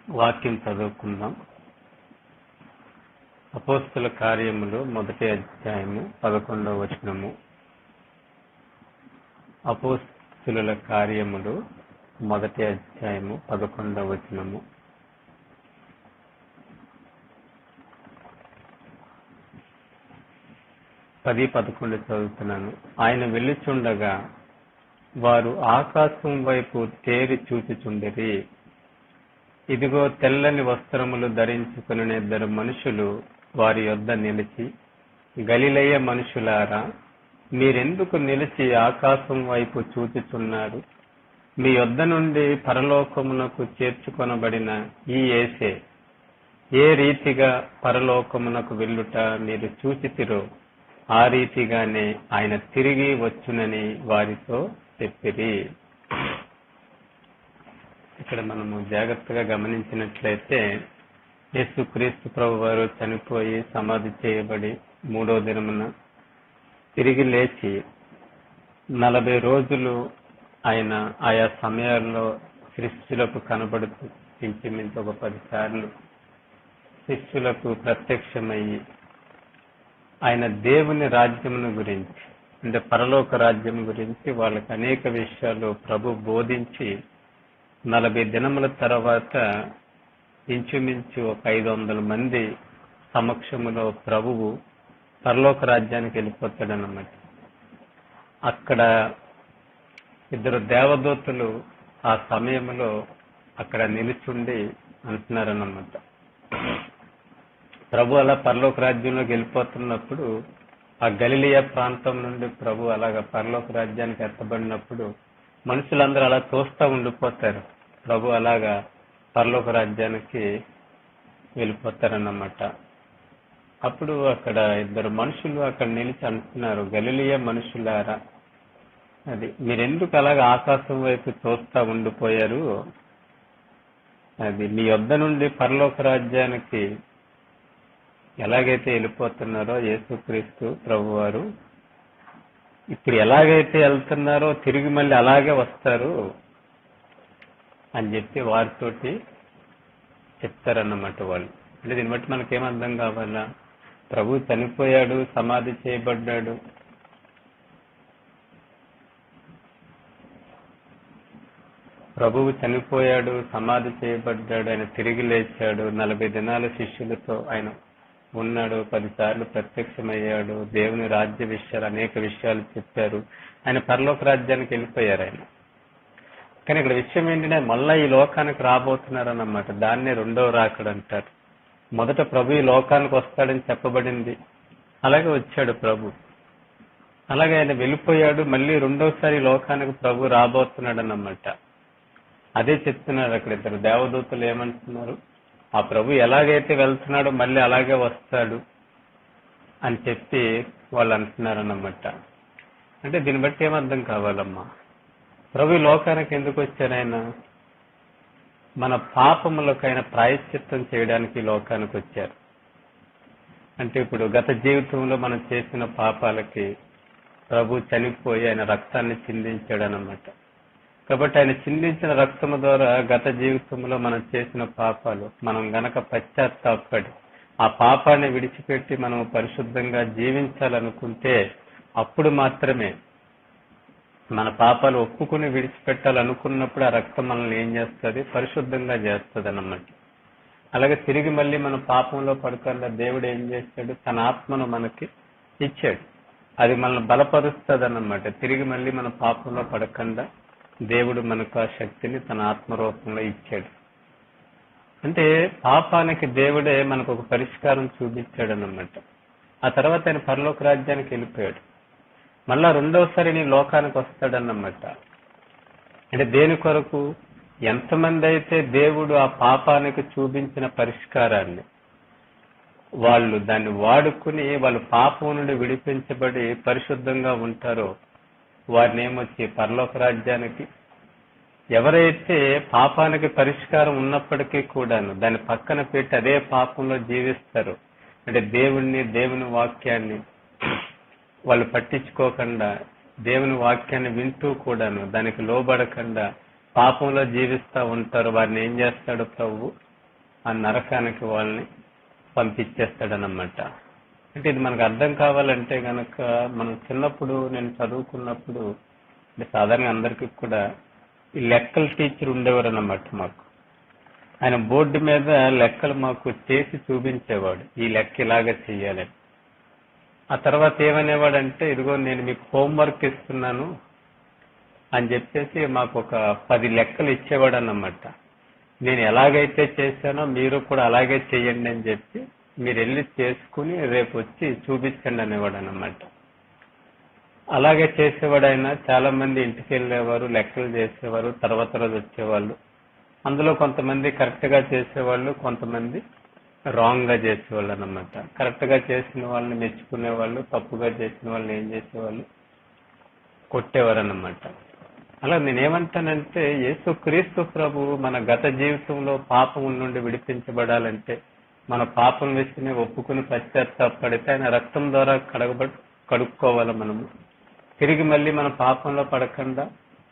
వాక్యం చదువుకుందాం. అపోస్తుల కార్యములు 1వ అధ్యాయము 11వ వచనము. అపోస్తుల కార్యములు 1వ అధ్యాయము 11వ వచనము. పది 11 చదువుతున్నాను. ఆయన వెళ్ళుచుండగా వారు ఆకాశం వైపు తేరి చూచుచుండిరి. ఇదిగో తెల్లని వస్త్రములు ధరించుకుని 2 మనుషులు వారి యొద్ద నిలిచి, గలిలయ మనుషులారా, మీరెందుకు నిలిచి ఆకాశం వైపు చూచుచున్నారు? మీ యొద్ద నుండి పరలోకమునకు చేర్చుకొనబడిన ఈ యేసే ఏ రీతిగా పరలోకమునకు వెళ్ళుట మీరు చూచితిరో ఆ రీతిగానే ఆయన తిరిగి వచ్చునని వారితో చెప్పిరి. ఇక్కడ మనము జాగ్రత్తగా గమనించినట్లయితే యేసుక్రీస్తు ప్రభు వారు చనిపోయి సమాధి చేయబడి 3వ దినమున తిరిగి లేచి 40 రోజులు ఆయన ఆయా సమయాల్లో శిష్యులకు కనబడుతూ ఇంచుమించు ఒక 10 సార్లు శిష్యులకు ప్రత్యక్షమయ్యి ఆయన దేవుని రాజ్యమును గురించి, అంటే పరలోక రాజ్యం గురించి వాళ్ళకి అనేక విషయాలు ప్రభు బోధించి 40 దినముల తర్వాత ఇంచుమించు ఒక 500 మంది సమక్షములో ప్రభువు పరలోక రాజ్యానికి వెళ్ళిపోతాడన్నమాట. అక్కడ 2 దేవదూతలు ఆ సమయంలో అక్కడ నిలుచుండి అంటున్నారన్నమాట. ప్రభు అలా పరలోక రాజ్యంలోకి వెళ్ళిపోతున్నప్పుడు ఆ గలిలియా ప్రాంతం నుండి ప్రభు అలాగా పరలోక రాజ్యానికి ఎత్తబడినప్పుడు మనుషులందరూ అలా చూస్తూ ఉండిపోతారు. ప్రభు అలాగా పరలోక రాజ్యానికి వెళ్ళిపోతారన్నమాట. అప్పుడు అక్కడ 2 మనుషులు అక్కడ నిలిచి అంటున్నారు, గలిలియా మనుషులారా, అది మీరెందుకు అలాగా ఆకాశం వైపు చూస్తూ ఉండిపోయారు? అది మీ యొద్ద నుండి పరలోక రాజ్యానికి ఎలాగైతే వెళ్ళిపోతున్నారో యేసుక్రీస్తు ప్రభువారు ఇప్పుడు ఎలాగైతే వెళ్తున్నారో తిరిగి మళ్ళీ అలాగే వస్తారు అని చెప్పి వారితోటి చెప్తారన్నమాట వాళ్ళు. అంటే దీన్ని బట్టి మనకేం అర్థం కావాలా? ప్రభు చనిపోయాడు, సమాధి చేయబడ్డాడు, ప్రభువు చనిపోయాడు, సమాధి చేయబడ్డాడు, ఆయన తిరిగి లేచాడు, 40 దినాల శిష్యులతో ఆయన ఉన్నాడు, 10 సార్లు ప్రత్యక్షమయ్యాడు, దేవుని రాజ్య విషయాలు అనేక విషయాలు చెప్పారు, ఆయన పరలోక రాజ్యానికి వెళ్ళిపోయారు ఆయన. కానీ ఇక్కడ విషయం ఏంటంటే మళ్ళా ఈ లోకానికి రాబోతున్నారన్నమాట. దాన్నే 2వ రాకడ అంటారు. మొదట ప్రభు ఈ లోకానికి వస్తాడని చెప్పబడింది, అలాగే వచ్చాడు ప్రభు. అలాగే ఆయన వెళ్ళిపోయాడు, మళ్ళీ 2వసారి లోకానికి ప్రభు రాబోతున్నాడు అన్నమాట. అదే చెప్తున్నారు అక్కడ 2 దేవదూతలు ఏమంటున్నారు, ఆ ప్రభు ఎలాగైతే వెళ్తున్నాడో మళ్ళీ అలాగే వస్తాడు అని చెప్పి వాళ్ళు అంటున్నారన్నమాట. అంటే దీన్ని బట్టి ఏమర్థం కావాలమ్మా? ప్రభు లోకానికి ఎందుకు వచ్చారు? ఆయన మన పాపములకైనా ప్రాయశ్చిత్తం చేయడానికి లోకానికి వచ్చారు. అంటే ఇప్పుడు గత జీవితంలో మనం చేసిన పాపాలకి ప్రభు చనిపోయి ఆయన రక్తాన్ని చిందించాడు అన్నమాట. కాబట్టి ఆయన చిందించిన రక్తము ద్వారా గత జీవితంలో మనం చేసిన పాపాలు మనం గనక పశ్చాత్తాపడి ఆ పాపాన్ని విడిచిపెట్టి మనం పరిశుద్ధంగా జీవించాలనుకుంటే అప్పుడు మాత్రమే, మన పాపాలు ఒప్పుకుని విడిచిపెట్టాలనుకున్నప్పుడు ఆ రక్తం మనల్ని ఏం చేస్తుంది? పరిశుద్ధంగా చేస్తుంది అన్నమాట. అలాగే తిరిగి మళ్ళీ మన పాపంలో పడకుండా దేవుడు ఏం చేశాడు? తన ఆత్మను మనకి ఇచ్చాడు. అది మనల్ని బలపరుస్తుంది అన్నమాట. తిరిగి మళ్ళీ మన పాపంలో పడకుండా దేవుడు మనకు ఆ శక్తిని తన ఆత్మరూపంలో ఇచ్చాడు. అంటే పాపానికి దేవుడే మనకు ఒక పరిష్కారం చూపించాడు అన్నమాట. ఆ తర్వాత ఆయన పరలోక రాజ్యానికి వెళ్ళిపోయాడు. మళ్ళా 2వసారి నీ లోకానికి వస్తాడన్నమాట. అంటే దేని కొరకు? ఎంతమంది అయితే దేవుడు ఆ పాపానికి చూపించిన పరిష్కారాన్ని వాళ్ళు దాన్ని వాడుకుని వాళ్ళు పాపం నుండి విడిపించబడి పరిశుద్ధంగా ఉంటారో వారిని ఏమొచ్చి పరలోక రాజ్యానికి, ఎవరైతే పాపానికి పరిష్కారం ఉన్నప్పటికీ కూడాను దాన్ని పక్కన పెట్టి అదే పాపంలో జీవిస్తారు, అంటే దేవుని వాక్యాన్ని వాళ్ళు పట్టించుకోకుండా దేవుని వాక్యాన్ని వింటూ కూడాను దానికి లోబడకుండా పాపంలో జీవిస్తూ ఉంటారు, వారిని ఏం చేస్తాడు? ప్రభు ఆ నరకానికి వాళ్ళని పంపించేస్తాడనమాట. అంటే ఇది మనకు అర్థం కావాలంటే గనక మనం చిన్నప్పుడు నేను చదువుకున్నప్పుడు అంటే సాధారణంగా అందరికీ కూడా ఈ లెక్కల టీచర్ ఉండేవారు అన్నమాట మాకు. ఆయన బోర్డు మీద లెక్కలు మాకు చేసి చూపించేవాడు, ఈ లెక్క ఇలాగే చెయ్యాలని. ఆ తర్వాత ఏమనేవాడంటే, ఇదిగో నేను మీకు హోంవర్క్ ఇస్తున్నాను అని చెప్పేసి మాకు ఒక 10 లెక్కలు ఇచ్చేవాడు అన్నమాట. నేను ఎలాగైతే చేశానో మీరు కూడా అలాగే చెయ్యండి అని చెప్పి మీరు వెళ్ళి చేసుకుని రేపు వచ్చి చూపించండి అనేవాడు అన్నమాట. అలాగే చేసేవాడు ఆయన. చాలా మంది ఇంటికి వెళ్ళేవారు, లెక్కలు చేసేవారు, తర్వాత రోజు వచ్చేవాళ్ళు. అందులో కొంతమంది కరెక్ట్ గా చేసేవాళ్ళు, కొంతమంది రాంగ్ గా చేసేవాళ్ళు అన్నమాట. కరెక్ట్ గా చేసిన వాళ్ళని మెచ్చుకునేవాళ్ళు, తప్పుగా చేసిన వాళ్ళని ఏం చేసేవాళ్ళు, కొట్టేవారు అన్నమాట. అలా నేనేమంటానంటే, యేసుక్రీస్తు ప్రభు మన గత జీవితంలో పాపం నుండి విడిపించబడాలంటే మన పాపం విషయమే ఒప్పుకుని పశ్చాత్తాపడితే ఆయన రక్తం ద్వారా కడుక్కోవాలి మనము. తిరిగి మళ్ళీ మన పాపంలో పడకుండా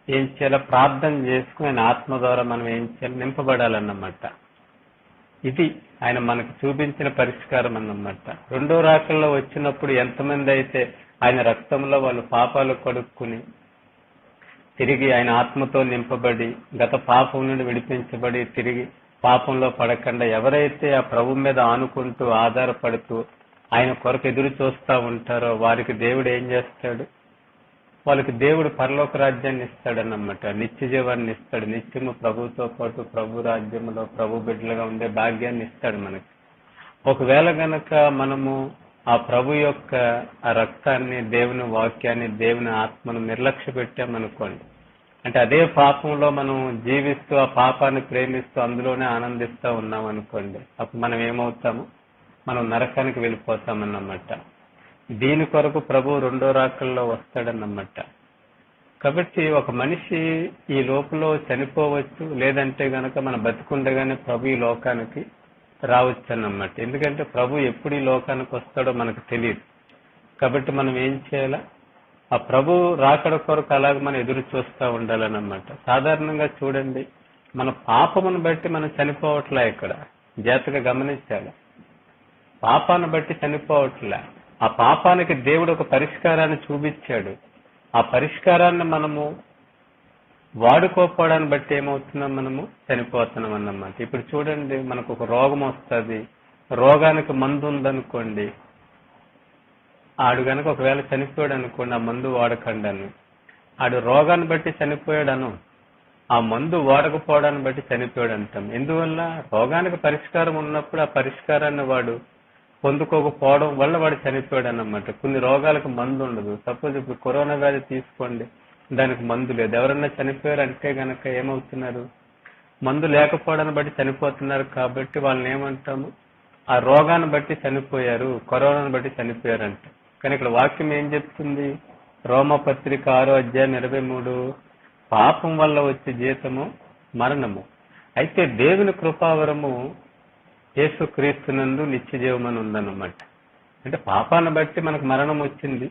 ఏం చేయాలో ప్రార్థన చేసుకుని ఆయన ఆత్మ ద్వారా మనం ఏం చేయాలి, నింపబడాలన్నమాట. ఇది ఆయన మనకు చూపించిన పరిష్కారం అన్నమాట. రెండో రాకల్లో వచ్చినప్పుడు ఎంతమంది అయితే ఆయన రక్తంలో వాళ్ళు పాపాలు కడుక్కుని తిరిగి ఆయన ఆత్మతో నింపబడి గత పాపం నుండి విడిపించబడి తిరిగి పాపంలో పడకుండా ఎవరైతే ఆ ప్రభు మీద ఆనుకుంటూ ఆధారపడుతూ ఆయన కొరకు ఎదురు చూస్తూ ఉంటారో వారికి దేవుడు ఏం చేస్తాడు, వాళ్ళకి దేవుడు పరలోక రాజ్యాన్ని ఇస్తాడన్నమాట. నిత్య జీవాన్ని ఇస్తాడు. నిత్యము ప్రభుతో పాటు ప్రభు రాజ్యంలో ప్రభు బిడ్డలుగా ఉండే భాగ్యాన్ని ఇస్తాడు మనకి. ఒకవేళ గనక మనము ఆ ప్రభు యొక్క ఆ రక్తాన్ని, దేవుని వాక్యాన్ని, దేవుని ఆత్మను నిర్లక్ష్య పెట్టామనుకోండి, అంటే అదే పాపంలో మనం జీవిస్తూ ఆ పాపాన్ని ప్రేమిస్తూ అందులోనే ఆనందిస్తూ ఉన్నాం అనుకోండి, అప్పుడు మనం ఏమవుతాము, మనం నరకానికి వెళ్ళిపోతామన్నమాట. దీని కొరకు ప్రభు రెండో రాకల్లో వస్తాడన్నమాట. కాబట్టి ఒక మనిషి ఈ లోపల చనిపోవచ్చు, లేదంటే గనక మన బతికుండగానే ప్రభు ఈ లోకానికి రావచ్చు అన్నమాట. ఎందుకంటే ప్రభు ఎప్పుడు ఈ లోకానికి వస్తాడో మనకు తెలియదు. కాబట్టి మనం ఏం చేయాలా, ఆ ప్రభు రాకడ కొరకు అలాగే మనం ఎదురు చూస్తూ ఉండాలన్నమాట. సాధారణంగా చూడండి, మన పాపమును బట్టి మనం చనిపోవట్లే. ఇక్కడ జాగ్రత్తగా గమనించాలి, పాపాన్ని బట్టి చనిపోవట్లే. ఆ పాపానికి దేవుడు ఒక పరిష్కారాన్ని చూపించాడు. ఆ పరిష్కారాన్ని మనము వాడుకోకపోవడాన్ని బట్టి ఏమవుతున్నాం, మనము చనిపోతున్నాం అన్నమాట. ఇప్పుడు చూడండి, మనకు ఒక రోగం వస్తుంది, రోగానికి మందు ఉందనుకోండి, ఆడు గనక ఒకవేళ చనిపోయాడు అనుకోండి, ఆ మందు వాడకండాను, ఆడు రోగాన్ని బట్టి చనిపోయాడను, ఆ మందు వాడకపోవడాన్ని బట్టి చనిపోయాడు అంటాం. ఎందువల్ల, రోగానికి పరిష్కారం ఉన్నప్పుడు ఆ పరిష్కారాన్ని వాడు పొందుకోకపోవడం వల్ల వాడు చనిపోయాడు అన్నమాట. కొన్ని రోగాలకు మందు ఉండదు. సపోజ్ ఇప్పుడు కరోనా వ్యాధి తీసుకోండి, దానికి మందు లేదు. ఎవరన్నా చనిపోయారంటే గనక ఏమవుతున్నారు, మందు లేకపోవడాన్ని బట్టి చనిపోతున్నారు. కాబట్టి వాళ్ళని ఏమంటాము, ఆ రోగాన్ని బట్టి చనిపోయారు, కరోనాను బట్టి చనిపోయారంట. కానీ ఇక్కడ వాక్యం ఏం చెప్తుంది, రోమపత్రిక 6:23, పాపం వల్ల వచ్చే జీతము మరణము, అయితే దేవుని కృపావరము యేసుక్రీస్తునందు నిత్య జీవమని ఉందన్నమాట. అంటే పాపాన్ని బట్టి మనకు మరణం వచ్చింది.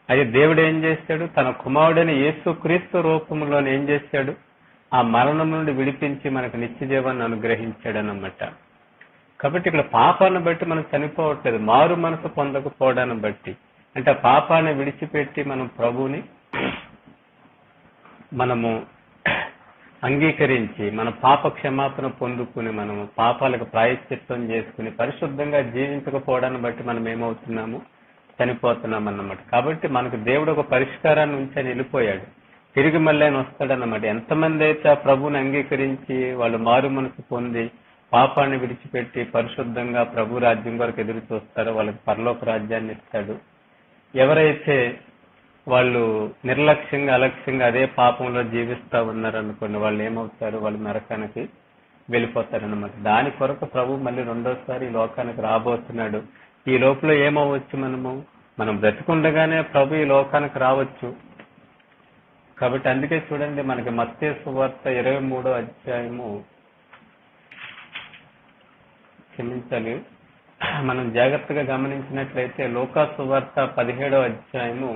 అయితే దేవుడు ఏం చేశాడు, తన కుమారుడైన యేసుక్రీస్తు రూపంలోనే ఏం చేశాడు, ఆ మరణం నుండి విడిపించి మనకు నిత్య జీవాన్ని అనుగ్రహించాడు అన్నమాట. కాబట్టి ఇక్కడ పాపాన్ని బట్టి మనం చనిపోవట్లేదు, మారు మనసు పొందకపోవడాన్ని బట్టి. అంటే ఆ పాపాన్ని విడిచిపెట్టి మనం ప్రభువుని మనము అంగీకరించి మన పాప క్షమాపణ పొందుకుని మనము పాపాలకు ప్రాయశ్చిత్తం చేసుకుని పరిశుద్ధంగా జీవించకపోవడాన్ని బట్టి మనం ఏమవుతున్నాము, చనిపోతున్నాం అన్నమాట. కాబట్టి మనకు దేవుడు ఒక పరిష్కారాన్ని ఉంచి వెళ్ళిపోయాడు, తిరిగి మళ్ళీ ఆయన వస్తాడన్నమాట. ఎంతమంది అయితే ఆ ప్రభువుని అంగీకరించి వాళ్ళు మారు మనసు పొంది పాపాన్ని విడిచిపెట్టి పరిశుద్ధంగా ప్రభు రాజ్యం కొరకు ఎదురు చూస్తారో వాళ్ళకి పరలోక రాజ్యాన్ని ఇస్తాడు. ఎవరైతే వాళ్ళు నిర్లక్ష్యంగా అలక్ష్యంగా అదే పాపంలో జీవిస్తా ఉన్నారనుకోండి, వాళ్ళు ఏమవుతారు, వాళ్ళు నరకానికి వెళ్ళిపోతారన్నమాట. దాని కొరకు ప్రభు మళ్ళీ రెండోసారి ఈ లోకానికి రాబోతున్నాడు. ఈ లోపల ఏమవచ్చు, మనం బ్రతికుండగానే ప్రభు ఈ లోకానికి రావచ్చు. కాబట్టి అందుకే చూడండి, మనకి మత్తయి సువార్త 23వ అధ్యాయము, క్షమించాలి, మనం జాగ్రత్తగా గమనించినట్లయితే లూకా సువార్త 17వ అధ్యాయము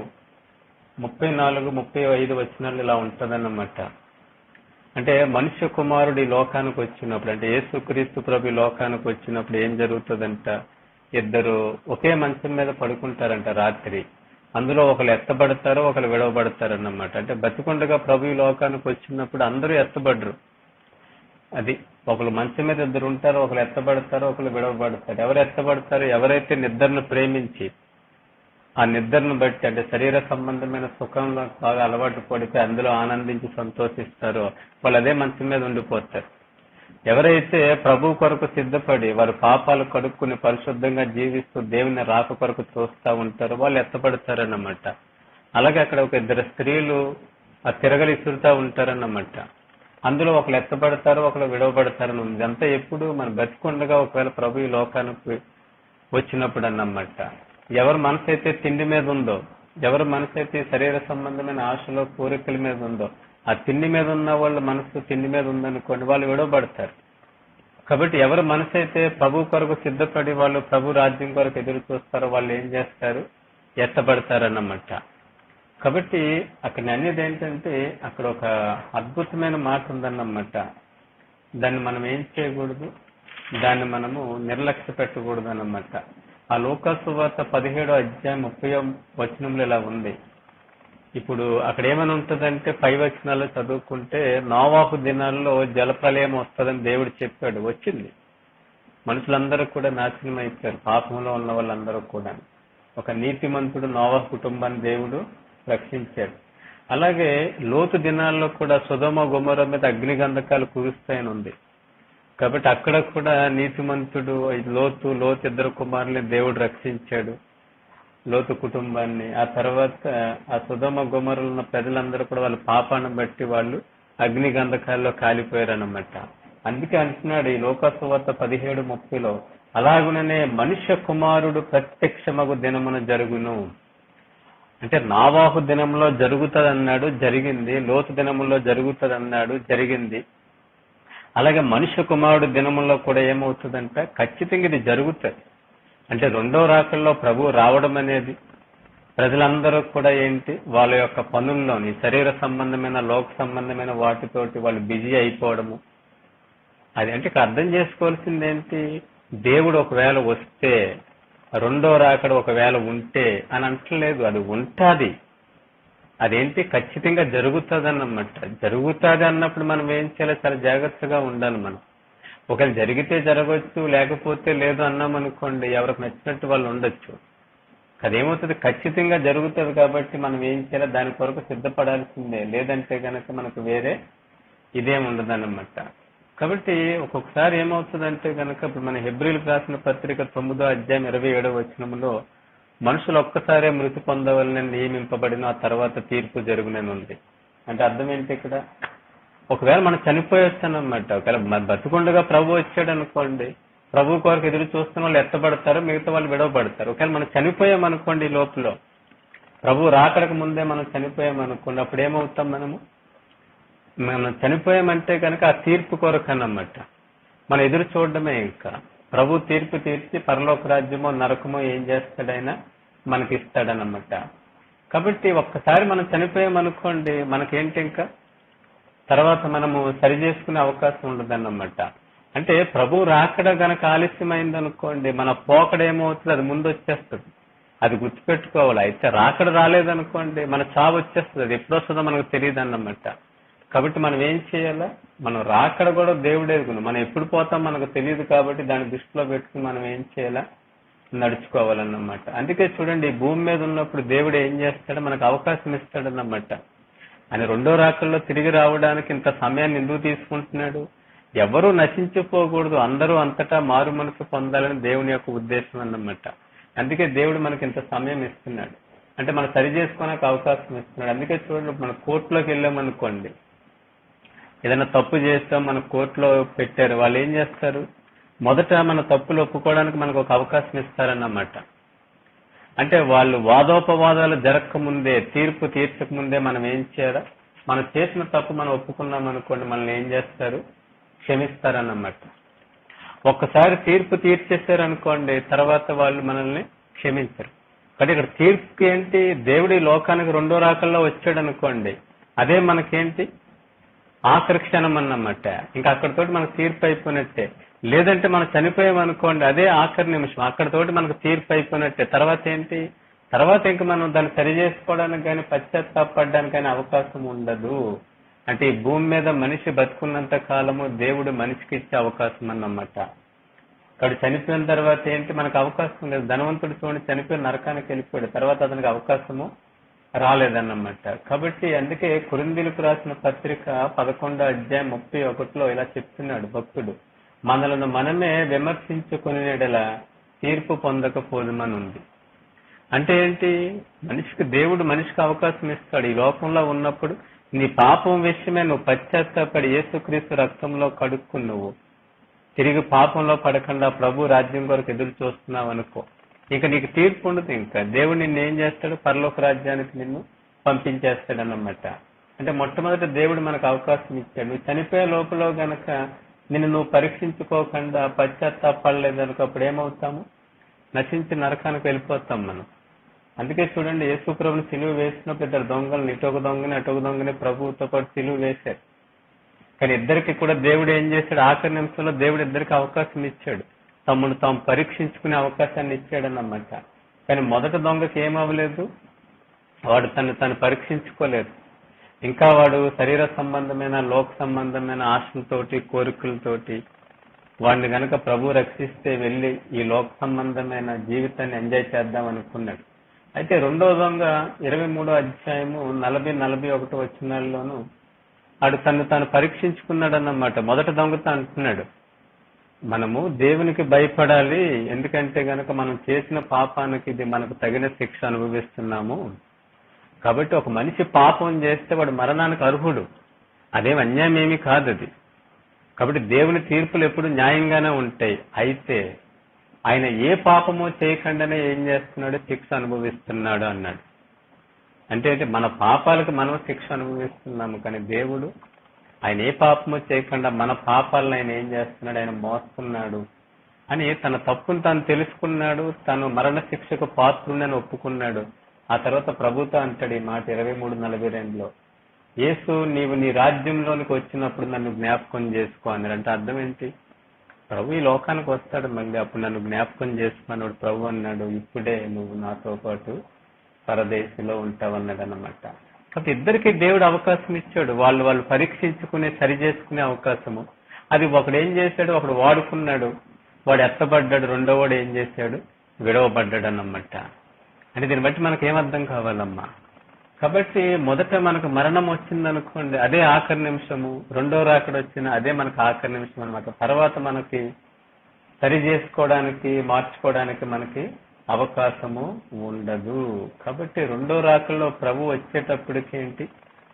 34, 35 వచనాలు ఇలా ఉంటుందన్నమాట. అంటే మనుష్య కుమారుడు ఈ లోకానికి వచ్చినప్పుడు, అంటే యేసుక్రీస్తు ప్రభు ఈ లోకానికి వచ్చినప్పుడు ఏం జరుగుతుందంట, ఇద్దరు ఒకే మంచం మీద పడుకుంటారంట రాత్రి. అందులో ఒకరు ఎత్తబడతారు, ఒకరు విడవబడతారు అన్నమాట. అంటే బతికుండగా ప్రభు ఈ లోకానికి వచ్చినప్పుడు అందరూ ఎత్తబడరు. అది ఒకరు మంచం మీద ఇద్దరు ఉంటారు, ఒకరు ఎత్తబడతారు, ఒకరు విడవబడతారు. ఎవరు ఎత్తబడతారు? ఎవరైతే నిద్రను ప్రేమించి ఆ నిద్రను బట్టి, అంటే శరీర సంబంధమైన సుఖంలో బాగా అలవాటు పడితే అందులో ఆనందించి సంతోషిస్తారో వాళ్ళు అదే మంచం మీద ఉండిపోతారు. ఎవరైతే ప్రభు కొరకు సిద్ధపడి వారు పాపాలు కడుక్కుని పరిశుద్ధంగా జీవిస్తూ దేవుని రాక కొరకు చూస్తూ ఉంటారో వాళ్ళు ఎత్తపడతారన్నమాట. అలాగే అక్కడ ఒక ఇద్దరు స్త్రీలు ఆ తిరగలి ఇసురుతూ ఉంటారన్నమాట. అందులో ఒకరు ఎత్తబడతారు, ఒకరు విడవబడతారని ఉంది. ఇదంతా ఎప్పుడు మన బతికుండగా ఒకవేళ ప్రభు ఈ లోకానికి వచ్చినప్పుడు అన్నమాట. ఎవరి మనసు అయితే తిండి మీద ఉందో, ఎవరి మనసు అయితే శరీర సంబంధమైన ఆశలో కోరికల మీద ఉందో, ఆ తిండి మీద ఉన్న వాళ్ళ మనసు తిండి మీద ఉందనుకోండి, వాళ్ళు విడవబడతారు. కాబట్టి ఎవరి మనసు అయితే ప్రభు కొరకు సిద్ధపడి వాళ్ళు ప్రభు రాజ్యం కొరకు ఎదురు చూస్తారో వాళ్ళు ఏం చేస్తారు? ఎత్తబడతారన్నమాట. కాబట్టి అక్కడ అనేది ఏంటంటే అక్కడ ఒక అద్భుతమైన మాట ఉందన్నమాట. దాన్ని మనం ఏం చేయకూడదు, దాన్ని మనము నిర్లక్ష్య పెట్టకూడదు అన్నమాట. ఆ లూకా సువార్త 17వ అధ్యాయం 30వ వచనంలో ఇలా ఉంది. ఇప్పుడు అక్కడ ఏమని ఉంటుందంటే 5 వచనాల్లో చదువుకుంటే, నోవాహు దినాల్లో జలప్రలయం వస్తుందని దేవుడు చెప్పాడు. వచ్చింది. మనుషులందరూ కూడా నాశనం అయిపోయారు, పాపంలో ఉన్న వాళ్ళందరూ కూడా. ఒక నీతిమంతుడు నోవాహు కుటుంబాన్ని దేవుడు రక్షించాడు. అలాగే లోతు దినాల్లో కూడా సొదొమ గొమొర్రా మీద అగ్నిగంధకాలు కురుస్తాయని ఉంది. కాబట్టి అక్కడ కూడా నీతిమంతుడు లోతు ఇద్దరు కుమారుల్ని దేవుడు రక్షించాడు, లోతు కుటుంబాన్ని. ఆ తర్వాత ఆ సొదొమ గొమొర్రాలో ఉన్న ప్రజలందరూ కూడా వాళ్ళ పాపాన్ని బట్టి వాళ్ళు అగ్నిగంధకాల్లో కాలిపోయారు అన్నమాట. అందుకే అంటున్నాడు ఈ లూకా సువార్త 17:30లో, అలాగుననే మనుష్య కుమారుడు ప్రత్యక్షమగు దినమున జరుగును. అంటే నోవాహు దినంలో జరుగుతుంది అన్నాడు, జరిగింది. లోతు దినములో జరుగుతుంది అన్నాడు, జరిగింది. అలాగే మనుష్య కుమారుడు దినములో కూడా ఏమవుతుందంటే ఖచ్చితంగా ఇది జరుగుతుంది. అంటే రెండో రాకల్లో ప్రభు రావడం అనేది ప్రజలందరూ కూడా ఏంటి, వాళ్ళ యొక్క పనుల్లోని శరీర సంబంధమైన లోక సంబంధమైన వాటితోటి వాళ్ళు బిజీ అయిపోవడము. అది అంటే అర్థం చేసుకోవాల్సింది ఏంటి, దేవుడు ఒకవేళ వస్తే, రెండో రాకడ ఒకవేళ ఉంటే అని అంటలేదు, అది ఉంటాది. అదేంటి ఖచ్చితంగా జరుగుతుంది అన్నమాట. జరుగుతుంది అన్నప్పుడు మనం ఏం చేయాలి, చాలా జాగ్రత్తగా ఉండాలి. మనం ఒకవేళ జరిగితే జరగవచ్చు, లేకపోతే లేదు అన్నామనుకోండి, ఎవరికి నచ్చినట్టు వాళ్ళు ఉండొచ్చు. అదేమవుతుంది, ఖచ్చితంగా జరుగుతుంది కాబట్టి మనం ఏం చేయాలి, దాని కొరకు సిద్ధపడాల్సిందే. లేదంటే కనుక మనకు వేరే ఇదేం ఉండదన్నమాట. కాబట్టి ఒక్కొక్కసారి ఏమవుతుందంటే కనుక ఇప్పుడు మన హెబ్రీలకు రాసిన పత్రిక 9వ అధ్యాయం 27వ వచనంలో మనుషులు ఒక్కసారే మృతి పొందవలని నియమింపబడిన ఆ తర్వాత తీర్పు జరుగునని ఉంది. అంటే అర్థం ఏంటి ఇక్కడ, ఒకవేళ మనం చనిపోయొచ్చానమాట. ఒకవేళ బతుకుండగా ప్రభు వచ్చాడు అనుకోండి, ప్రభు కొరకు ఎదురు చూస్తున్న వాళ్ళు ఎత్తబడతారు, మిగతా వాళ్ళు విడవబడతారు. ఒకవేళ మనం చనిపోయామనుకోండి, లోపల ప్రభు రాకడకు ముందే మనం చనిపోయామనుకోండి, అప్పుడు ఏమవుతాం, మనం చనిపోయామంటే కనుక ఆ తీర్పు కొరకు అన్నమాట. మనం ఎదురు చూడడమే. ఇంకా ప్రభు తీర్పు తీర్చి పరలోక రాజ్యమో నరకమో ఏం చేస్తాడైనా మనకి ఇస్తాడనమాట. కాబట్టి ఒక్కసారి మనం చనిపోయామనుకోండి, మనకేంటి ఇంకా తర్వాత మనము సరి చేసుకునే అవకాశం ఉండదన్నమాట. అంటే ప్రభు రాకడ గనక ఆలస్యమైంది అనుకోండి, మన పోకడ ఏమవుతుంది, అది ముందు వచ్చేస్తుంది. అది గుర్తుపెట్టుకోవాలి. అయితే రాకడ రాలేదనుకోండి, మన చావు వచ్చేస్తుంది. అది ఎప్పుడు వస్తుందో మనకు తెలియదు అన్నమాట. కాబట్టి మనం ఏం చేయాలా, మనం రాకడ కూడా దేవుడే ఎరుగును, మనం ఎప్పుడు పోతాం మనకు తెలియదు. కాబట్టి దాన్ని దృష్టిలో పెట్టుకుని మనం ఏం చేయాలా, నడుచుకోవాలన్నమాట. అందుకే చూడండి, ఈ భూమి మీద ఉన్నప్పుడు దేవుడు ఏం చేస్తాడో మనకు అవకాశం ఇస్తాడన్నమాట. ఆయన రెండో రాకల్లో తిరిగి రావడానికి ఇంత సమయాన్ని ఎందుకు తీసుకుంటున్నాడు, ఎవరూ నశించిపోకూడదు, అందరూ అంతటా మారు మనసు పొందాలని దేవుని యొక్క ఉద్దేశం అన్నమాట. అందుకే దేవుడు మనకి ఇంత సమయం ఇస్తున్నాడు. అంటే మనం సరి చేసుకోవడానికి అవకాశం ఇస్తున్నాడు. అందుకే చూడండి, మన కోర్టులోకి వెళ్ళామనుకోండి, ఏదైనా తప్పు చేస్తాం, మన కోర్టులో పెట్టారు, వాళ్ళు ఏం చేస్తారు, మొదట మన తప్పులు ఒప్పుకోవడానికి మనకు ఒక అవకాశం ఇస్తారన్నమాట. అంటే వాళ్ళు వాదోపవాదాలు జరగక ముందే, తీర్పు తీర్చక ముందే మనం ఏం చేయాలి, మనం చేసిన తప్పు మనం ఒప్పుకున్నాం అనుకోండి, మనల్ని ఏం చేస్తారు, క్షమిస్తారన్నమాట. ఒక్కసారి తీర్పు తీర్చేశారనుకోండి, తర్వాత వాళ్ళు మనల్ని క్షమించరు. కానీ ఇక్కడ తీర్పుకి ఏంటి, దేవుడి లోకానికి రెండో రాకల్లో వచ్చాడు అనుకోండి, అదే మనకేంటి, ఆఖరి క్షణం అన్నమాట. ఇంకా అక్కడతోటి మనకు తీర్పు అయిపోయినట్టే. లేదంటే మనం చనిపోయామనుకోండి, అదే ఆఖరి నిమిషం, అక్కడతోటి మనకు తీర్పు అయిపోయినట్టే. తర్వాత ఏంటి? తర్వాత ఇంకా మనం దాన్ని సరి చేసుకోవడానికి కానీ పశ్చాత్తాపడడానికి కానీ అవకాశం ఉండదు. అంటే ఈ భూమి మీద మనిషి బతుకున్నంత కాలము దేవుడు మనిషికి ఇచ్చే అవకాశం అన్నమాట. కాబట్టి చనిపోయిన తర్వాత ఏంటి? మనకు అవకాశం లేదు. ధనవంతుడు చూడండి, చనిపోయి నరకానికి వెళ్ళిపోయాడు, తర్వాత అతనికి అవకాశము రాలేదన్నమాట. కాబట్టి అందుకే కొరింథీయులకు రాసిన పత్రిక 11:31 ఇలా చెప్తున్నాడు భక్తుడు, మనలను మనమే విమర్శించుకునే యెడల తీర్పు పొందకపోదుమని ఉంది. అంటే ఏంటి? దేవుడు మనిషికి అవకాశం ఇస్తాడు. ఈ లోకంలో ఉన్నప్పుడు నీ పాపం విషయమే నువ్వు పశ్చాత్తాపడి యేసుక్రీస్తు రక్తంలో కడుక్కుని నువ్వు తిరిగి పాపంలో పడకుండా ప్రభు రాజ్యం కొరకు ఎదురు చూస్తున్నావు అనుకో, ఇంకా నీకు తీర్పు ఉండదు. ఇంకా దేవుడు నిన్ను ఏం చేస్తాడు? పరలోక రాజ్యానికి నిన్ను పంపించేస్తాడన్నమాట. అంటే మొట్టమొదటి దేవుడు మనకు అవకాశం ఇచ్చాడు. నువ్వు చనిపోయే లోపల గనక నువ్వు పరీక్షించుకోకుండా పశ్చాత్తాపడలేదనుకో, అప్పుడు ఏమవుతాము? నశించి నరకానికి వెళ్ళిపోతాం మనం. అందుకే చూడండి, యేసు ప్రభుని సిలువ వేసినప్పుడు ఇద్దరు దొంగలను, ఇటొక దొంగని అటొక దొంగని ప్రభువుతో పాటు సిలువ వేశారు. కానీ ఇద్దరికి కూడా దేవుడు ఏం చేశాడు? ఆఖరి నిమిషంలో దేవుడు ఇద్దరికి అవకాశం ఇచ్చాడు, తమ్ముడు తాము పరీక్షించుకునే అవకాశాన్ని ఇచ్చాడన్నమాట. కానీ మొదటి దొంగకి ఏమవ్వలేదు, వాడు తను పరీక్షించుకోలేదు. ఇంకా వాడు శరీర సంబంధమైన లోక సంబంధమైన ఆశలతోటి కోరికలతోటి వాడిని గనక ప్రభు రక్షిస్తే వెళ్ళి ఈ లోక సంబంధమైన జీవితాన్ని ఎంజాయ్ చేద్దాం అనుకున్నాడు. అయితే రెండో దొంగ 23:40-41 వచనాల్లోనూ వాడు తను పరీక్షించుకున్నాడు అన్నమాట. మొదటి దొంగతో అంటున్నాడు, మనము దేవునికి భయపడాలి, ఎందుకంటే గనక మనం చేసిన పాపానికి ఇది మనకు తగిన శిక్ష అనుభవిస్తున్నాము. కాబట్టి ఒక మనిషి పాపం చేస్తే వాడు మరణానికి అర్హుడు, అదేం అన్యాయం ఏమీ కాదు అది. కాబట్టి దేవుని తీర్పులు ఎప్పుడు న్యాయంగానే ఉంటాయి. అయితే ఆయన ఏ పాపమో చేయకుండానే ఏం చేస్తున్నాడు? శిక్ష అనుభవిస్తున్నాడు అన్నాడు. అంటే మన పాపాలకు మనం శిక్ష అనుభవిస్తున్నాము, కానీ దేవుడు ఆయన ఏ పాపమో చేయకుండా మన పాపాలను ఆయన ఏం చేస్తున్నాడు? ఆయన మోస్తున్నాడు అని తన తప్పును తాను తెలుసుకున్నాడు. తను మరణ శిక్షకు పాత్రుడని ఒప్పుకున్నాడు. ఆ తర్వాత ప్రభుతో అంటాడు ఈ మాట 23:42లో, యేసు నీవు నీ రాజ్యంలోనికి వచ్చినప్పుడు నన్ను జ్ఞాపకం చేసుకో అన్నాడు. అంటే అర్థం ఏంటి? ప్రభు ఈ లోకానికి వస్తాడు మళ్ళీ, అప్పుడు నన్ను జ్ఞాపకం చేసుకున్నాడు. ప్రభు అన్నాడు, ఇప్పుడే నువ్వు నాతో పాటు పరదేశంలో ఉంటావన్నాడు అన్నమాట. కాబట్టి ఇద్దరికి దేవుడు అవకాశం ఇచ్చాడు, వాళ్ళు పరీక్షించుకునే సరి చేసుకునే అవకాశము. అది ఒకడు ఏం చేశాడు? ఒకడు వాడుకున్నాడు, వాడు ఎత్తబడ్డాడు. రెండో వాడు ఏం చేశాడు? విడవబడ్డాడు అన్నమాట. అంటే దీన్ని బట్టి మనకు ఏమర్థం కావాలమ్మా? కాబట్టి మొదట మనకు మరణం వచ్చిందనుకోండి, అదే ఆఖరి నిమిషము. రెండో రాకడ వచ్చిన అదే మనకు ఆఖరి నిమిషం అనమాట. తర్వాత మనకి సరి చేసుకోవడానికి మార్చుకోవడానికి మనకి అవకాశము ఉండదు. కాబట్టి రెండో రాకల్లో ప్రభు వచ్చేటప్పటికి ఏంటి?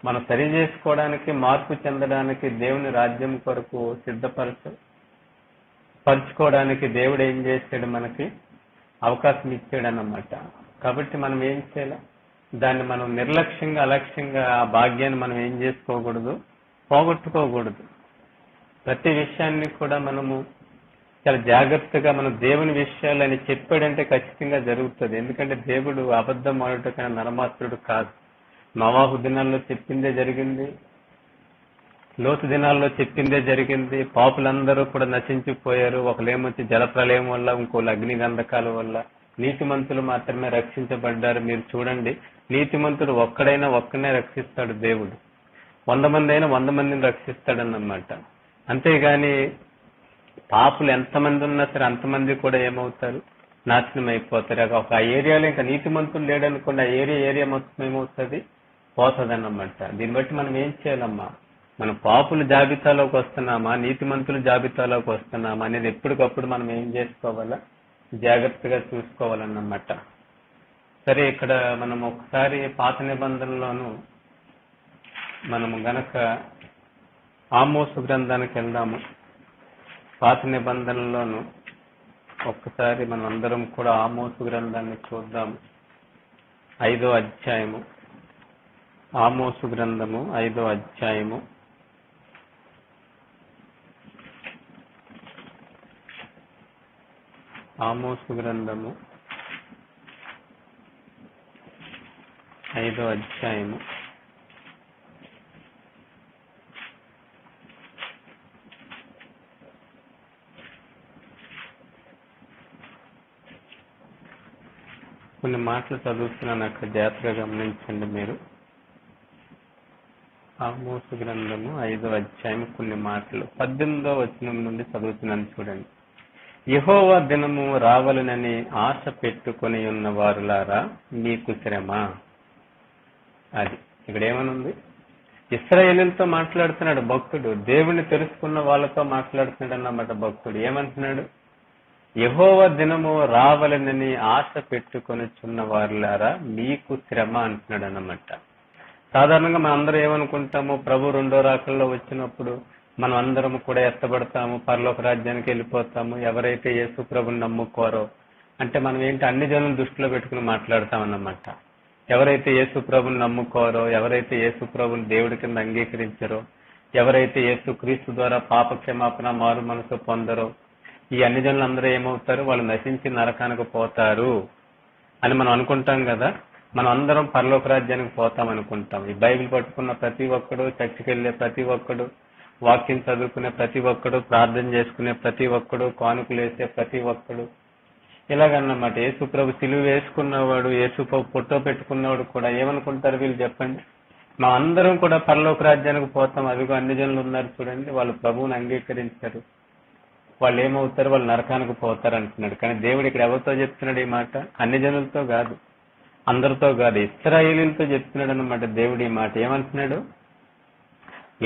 మనం సరి చేసుకోవడానికి మార్పు చెందడానికి దేవుని రాజ్యం కొరకు పరుచుకోవడానికి దేవుడు ఏం చేశాడు? మనకి అవకాశం ఇచ్చాడు అన్నమాట. కాబట్టి మనం ఏం చేయాలి? దాన్ని మనం నిర్లక్ష్యంగా అలక్ష్యంగా ఆ భాగ్యాన్ని మనం ఏం చేసుకోకూడదు? పోగొట్టుకోకూడదు. ప్రతి విషయాన్ని కూడా మనము చాలా జాగ్రత్తగా మనం దేవుని విషయాలు అని చెప్పాడంటే ఖచ్చితంగా జరుగుతుంది. ఎందుకంటే దేవుడు అబద్ధం ఆడుట కానీ నరమాత్రుడు కాదు. నోవాహు దినాల్లో చెప్పిందే జరిగింది, లోతు దినాల్లో చెప్పిందే జరిగింది. పాపులందరూ కూడా నశించిపోయారు. ఒకలేమొచ్చి జలప్రలయం వల్ల, ఇంకోళ్ళు అగ్ని గంధకాల వల్ల. నీతిమంతులు మాత్రమే రక్షించబడ్డారు. మీరు చూడండి, నీతిమంతుడు ఒక్కడనే రక్షిస్తాడు దేవుడు. 100 మంది అయినా 100 మందిని రక్షిస్తాడన్నమాట. అంతేగాని పాపులు ఎంతమంది ఉన్నా సరే అంతమంది కూడా ఏమవుతారు? నాశనం అయిపోతారు. ఒక ఏరియాలో ఇంకా నీతిమంతులు లేడనుకోండి, ఆ ఏరియా మొత్తం ఏమవుతుంది? పోతుంది అన్నమాట. దీన్ని బట్టి మనం ఏం చేయాలమ్మా? మనం పాపుల జాబితాలోకి వస్తున్నామా, నీతిమంతుల జాబితాలోకి వస్తున్నామా అనేది ఎప్పటికప్పుడు మనం ఏం చేసుకోవాలా? జాగ్రత్తగా చూసుకోవాలన్నమాట. సరే, ఇక్కడ మనం ఒకసారి పాత నిబంధనలోను మనము గనక ఆమోసు గ్రంథానికి వెళ్దాము. పాత నిబంధనలోను ఒక్కసారి మనం అందరం కూడా ఆమోసు గ్రంథాన్ని చూద్దాము. 5వ అధ్యాయము. ఆమోసు గ్రంథము 5వ అధ్యాయము. ఆమోసు గ్రంథము 5వ అధ్యాయము కొన్ని మాటలు చదువుతున్నాను, అక్కడ జాగ్రత్తగా గమనించండి మీరు. ఆమోసు గ్రంథము 5వ అధ్యాయం కొన్ని మాటలు 18వ వచనం నుండి చదువుతున్నాను చూడండి. యెహోవా దినము రావలనని ఆశ పెట్టుకొని ఉన్న వారులారా మీకు శ్రమ. అది ఇక్కడ ఏమనుంది? ఇశ్రాయేలీయులతో మాట్లాడుతున్నాడు భక్తుడు, దేవుణ్ణి తెలుసుకున్న వాళ్ళతో మాట్లాడుతున్నాడు అన్నమాట భక్తుడు. ఏమంటున్నాడు? యెహోవా దినము రావలనని ఆశ పెట్టుకొనిచున్న వారులారా మీకు శ్రమ అంటున్నాడు అన్నమాట. సాధారణంగా మనం అందరం ఏమనుకుంటాము? ప్రభు రెండో రాకల్లో వచ్చినప్పుడు మనం అందరం కూడా ఎత్తబడతాము, పరలోక రాజ్యానికి వెళ్ళిపోతాము. ఎవరైతే యేసు ప్రభుని నమ్ముకోరో, అంటే మనం ఏంటి అన్ని జనులను దృష్టిలో పెట్టుకుని మాట్లాడతామన్నమాట. ఎవరైతే యేసు ప్రభుని నమ్ముకోరో, ఎవరైతే యేసు ప్రభుని దేవుడి కింద అంగీకరించరో, ఎవరైతే యేసు క్రీస్తు ద్వారా పాప క్షమాపణ మారు మనసు పొందరో, ఈ అన్ని జనులు అందరూ ఏమవుతారు? వాళ్ళు నశించి నరకానికి పోతారు అని మనం అనుకుంటాం కదా. మనం అందరం పరలోక రాజ్యానికి పోతాం అనుకుంటాం. ఈ బైబిల్ పట్టుకున్న ప్రతి ఒక్కడు, చర్చికి వెళ్ళే ప్రతి ఒక్కడు, వాక్యం చదువుకునే ప్రతి ఒక్కడు, ప్రార్థన చేసుకునే ప్రతి ఒక్కడు, కానుకలు వేసే ప్రతి ఒక్కడు, ఇలాగన్నమాట. యేసు ప్రభు సిలువ వేసుకున్నవాడు, యేసు ప్రభు ఫోటో పెట్టుకున్నవాడు కూడా ఏమనుకుంటారు వీళ్ళు చెప్పండి? మా అందరం కూడా పరలోక రాజ్యానికి పోతాం. అదిగో అన్ని జనులు ఉన్నారు చూడండి, వాళ్ళు ప్రభువుని అంగీకరించారు, వాళ్ళు ఏమవుతారు? వాళ్ళు నరకానికి పోతారు అంటున్నాడు. కానీ దేవుడు ఇక్కడ ఎవరితో చెప్తున్నాడు ఈ మాట? అన్ని జనులతో కాదు, అందరితో కాదు, ఇశ్రాయేలీయులతో చెప్తున్నాడు అన్నమాట దేవుడు ఈ మాట. ఏమంటున్నాడు?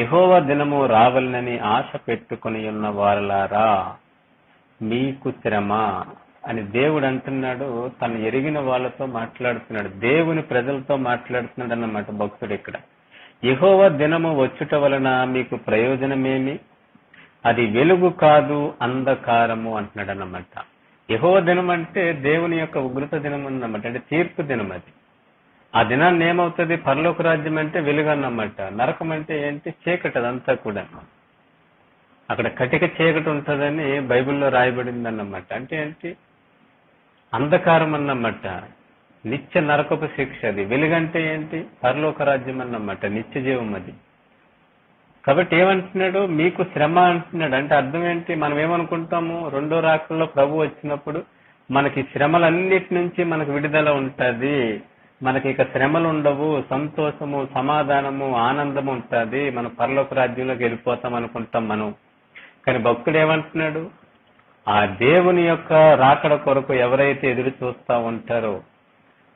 యెహోవా దినము రావాలని ఆశ పెట్టుకుని ఉన్న వారలారా మీకు శ్రమ అని దేవుడు అంటున్నాడు. తను ఎరిగిన వాళ్ళతో మాట్లాడుతున్నాడు, దేవుని ప్రజలతో మాట్లాడుతున్నాడు అన్నమాట భక్తుడు ఇక్కడ. యెహోవా దినము వచ్చుట వలన మీకు ప్రయోజనమేమి? అది వెలుగు కాదు అంధకారము అంటున్నాడు అన్నమాట. యెహోవా దినం అంటే దేవుని యొక్క ఉగ్రత దినం అన్నమాట, అంటే తీర్పు దినం. అది ఆ దినాన్ని ఏమవుతుంది? పరలోక రాజ్యం అంటే వెలుగు అన్నమాట, నరకం అంటే ఏంటి? చీకటి. అదంతా కూడా అక్కడ కటిక చీకటి ఉంటుందని బైబిల్లో రాయబడింది అన్నమాట. అంటే ఏంటి? అంధకారం అన్నమాట, నిత్య నరకపు శిక్ష. అది వెలుగంటే ఏంటి? పరలోక రాజ్యం అన్నమాట, నిత్య జీవం అది. కాబట్టి ఏమంటున్నాడు? మీకు శ్రమ అంటున్నాడు. అంటే అర్థం ఏంటి? మనం ఏమనుకుంటాము? రెండో రాకల్లో ప్రభు వచ్చినప్పుడు మనకి శ్రమలన్నిటి నుంచి మనకు విడుదల ఉంటది, మనకి ఇక శ్రమలు ఉండవు, సంతోషము, సమాధానము, ఆనందము ఉంటుంది, మన పరలోక రాజ్యంలోకి వెళ్ళిపోతాం అనుకుంటాం మనం. కానీ భక్తుడు ఏమంటున్నాడు? ఆ దేవుని యొక్క రాకడ కొరకు ఎవరైతే ఎదురు చూస్తా ఉంటారో,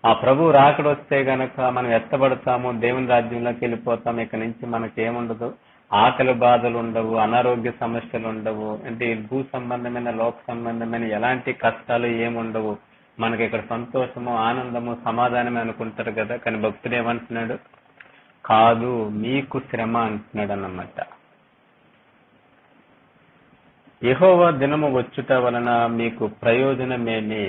ఆ ప్రభు రాకడ వస్తే గనక మనం ఎత్తబడతాము, దేవుని రాజ్యంలోకి వెళ్ళిపోతాం. ఇక నుంచి మనకి ఏముండదు? ఆకలి బాధలు ఉండవు, అనారోగ్య సమస్యలు ఉండవు, అంటే భూ సంబంధమైన లోక సంబంధమైన ఎలాంటి కష్టాలు ఏముండవు, మనకి ఇక్కడ సంతోషము, ఆనందము, సమాధానమే అనుకుంటారు కదా. కానీ భక్తుడు ఏమంటున్నాడు? కాదు, మీకు శ్రమ అంటున్నాడు అన్నమాట. యెహోవా దినము వచ్చుట వలన మీకు ప్రయోజనమేమి?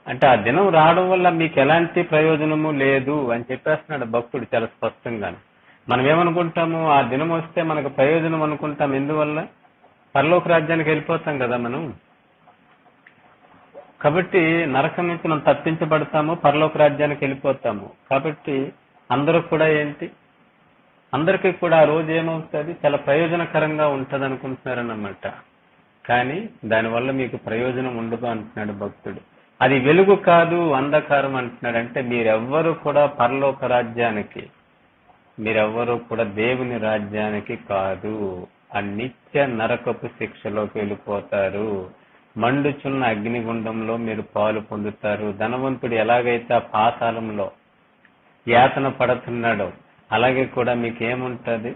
అంటే ఆ దినం రావడం వల్ల మీకు ఎలాంటి ప్రయోజనము లేదు అని చెప్పేస్తున్నాడు భక్తుడు చాలా స్పష్టంగా. మనం ఏమనుకుంటాము? ఆ దినం వస్తే మనకు ప్రయోజనం అనుకుంటాం. ఎందువల్ల? పరలోక రాజ్యానికి వెళ్ళిపోతాం కదా మనం. కాబట్టి నరకం నుంచి మనం తప్పించబడతాము, పరలోక రాజ్యానికి వెళ్ళిపోతాము. కాబట్టి అందరూ కూడా ఏంటి? అందరికీ కూడా ఆ రోజు ఏమవుతుంది? చాలా ప్రయోజనకరంగా ఉంటది అనుకుంటున్నారన్నమాట. కానీ దానివల్ల మీకు ప్రయోజనం ఉండదు అంటున్నాడు భక్తుడు. అది వెలుగు కాదు అంధకారం అంటున్నాడు. అంటే మీరెవ్వరూ కూడా పరలోక రాజ్యానికి, మీరెవ్వరూ కూడా దేవుని రాజ్యానికి కాదు, ఆ నిత్య నరకపు శిక్షలోకి వెళ్ళిపోతారు. మండుచున్న అగ్నిగుండంలో మీరు పాలు పొందుతారు. ధనవంతుడు ఎలాగైతే ఆ పాతాళంలో యాతన పడుతున్నాడో అలాగే కూడా మీకు ఏముంటది?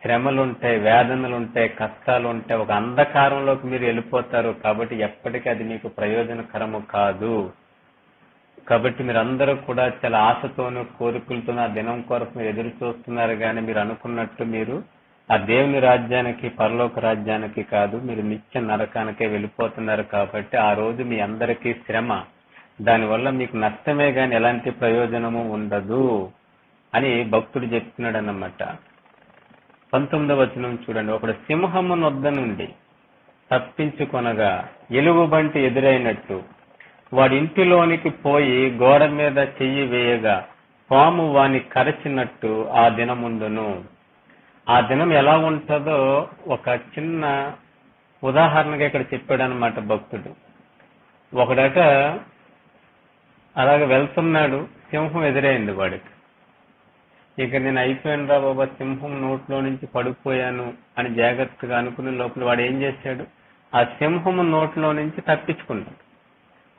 శ్రమలుంటాయి, వేదనలుంటాయి, కష్టాలు ఉంటాయి, ఒక అంధకారంలోకి మీరు వెళ్ళిపోతారు. కాబట్టి ఎప్పటికీ అది మీకు ప్రయోజనకరము కాదు. కాబట్టి మీరందరూ కూడా చాలా ఆశతోనూ కోరికలతోనూ ఆ దినం కొరకు మీరు ఎదురు చూస్తున్నారు. కానీ మీరు అనుకున్నట్టు మీరు ఆ దేవుని రాజ్యానికి, పరలోక రాజ్యానికి కాదు, మీరు నిత్య నరకానికే వెళ్ళిపోతున్నారు. కాబట్టి ఆ రోజు మీ అందరికీ శ్రమ, దానివల్ల మీకు నష్టమే గాని ఎలాంటి ప్రయోజనము ఉండదు అని భక్తుడు చెప్తున్నాడు అన్నమాట. 19వ వచనం చూడండి. ఒకడు సింహము నొద్ద నుండి తప్పించుకొనగా ఎలుగుబంటి ఎదురైనట్టు వాడి ఇంటిలోనికి పోయి గోడ మీద చెయ్యి వేయగా పాము వాని కరచినట్టు ఆ దినముండును. ఆ దినం ఎలా ఉంటుందో ఒక చిన్న ఉదాహరణగా ఇక్కడ చెప్పాడు అనమాట భక్తుడు. ఒకడట అలాగే వెళ్తున్నాడు, సింహం ఎదురైంది వాడికి. ఇక నేను అయిపోయాను రా బాబా, సింహం నోట్లో నుంచి పడిపోయాను అని జాగ్రత్తగా అనుకునే లోపల వాడు ఏం చేశాడు, ఆ సింహం నోట్లో నుంచి తప్పించుకున్నాడు.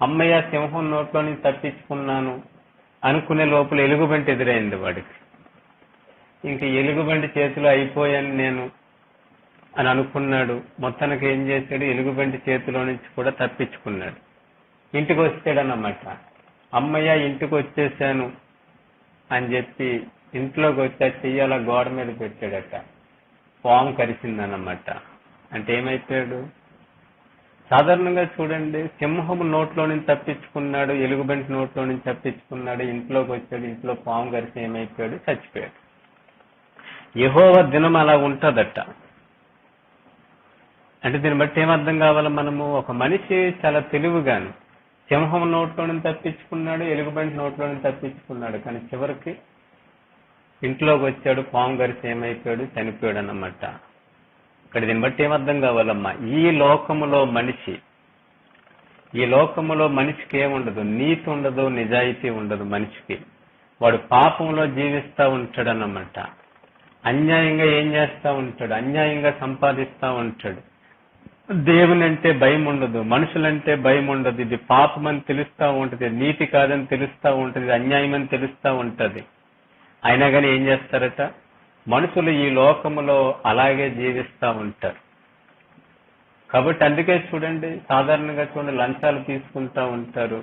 అమ్మయ్య సింహం నోట్లో నుంచి తప్పించుకున్నాను అనుకునే లోపల ఎలుగుబంటి ఎదురైంది వాడికి. ఇంక ఎలుగుబంటి చేతిలో అయిపోయాను నేను అని అనుకున్నాడు. మొత్తానికి ఏం చేశాడు, ఎలుగుబంటి చేతిలో నుంచి కూడా తప్పించుకున్నాడు. ఇంటికి వచ్చాడన్నమాట. అమ్మయ్య ఇంటికి వచ్చేసాను అని చెప్పి ఇంట్లోకి వచ్చా చెయ్యాల గోడ మీద పెట్టాడట. పాము కరిచిందన్నమాట. అంటే ఏమైపోయాడు, సాధారణంగా చూడండి, సింహం నోట్లో నుంచి తప్పించుకున్నాడు, ఎలుగుబంటి నోట్లో నుంచి తప్పించుకున్నాడు, ఇంట్లోకి వచ్చాడు, ఇంట్లో పాము కరిచి ఏమైపోయాడు, చచ్చిపోయాడు. యెహోవా దినం అలా ఉంటుందట. అంటే దీన్ని బట్టి ఏమర్థం కావాలి మనము, ఒక మనిషి చాలా తెలివిగాను సింహం నోట్లో నుంచి తప్పించుకున్నాడు, ఎలుగుబంటి నోట్లో నుంచి తప్పించుకున్నాడు, కానీ చివరికి ఇంట్లోకి వచ్చాడు, పాము కరిచి ఏమైపోయాడు, చనిపోయాడు అన్నమాట. ఇక్కడ దీన్ని బట్టి ఏమర్థం కావాలమ్మా, ఈ లోకములో మనిషికి ఏముండదు, నీతి ఉండదు, నిజాయితీ ఉండదు మనిషికి. వాడు పాపంలో జీవిస్తూ ఉంటాడు అన్నమాట. అన్యాయంగా ఏం చేస్తూ ఉంటాడు, అన్యాయంగా సంపాదిస్తూ ఉంటాడు. దేవుని అంటే భయం ఉండదు, మనుషులంటే భయం ఉండదు. ఇది పాపం అని తెలుస్తూ ఉంటది, నీతి కాదని తెలుస్తూ ఉంటది, అన్యాయం అని తెలుస్తూ ఉంటది. అయినా కానీ ఏం చేస్తారట, మనుషులు ఈ లోకములో అలాగే జీవిస్తూ ఉంటారు. కాబట్టి అందుకే చూడండి, సాధారణంగా చూడండి, లంచాలు తీసుకుంటూ ఉంటారు,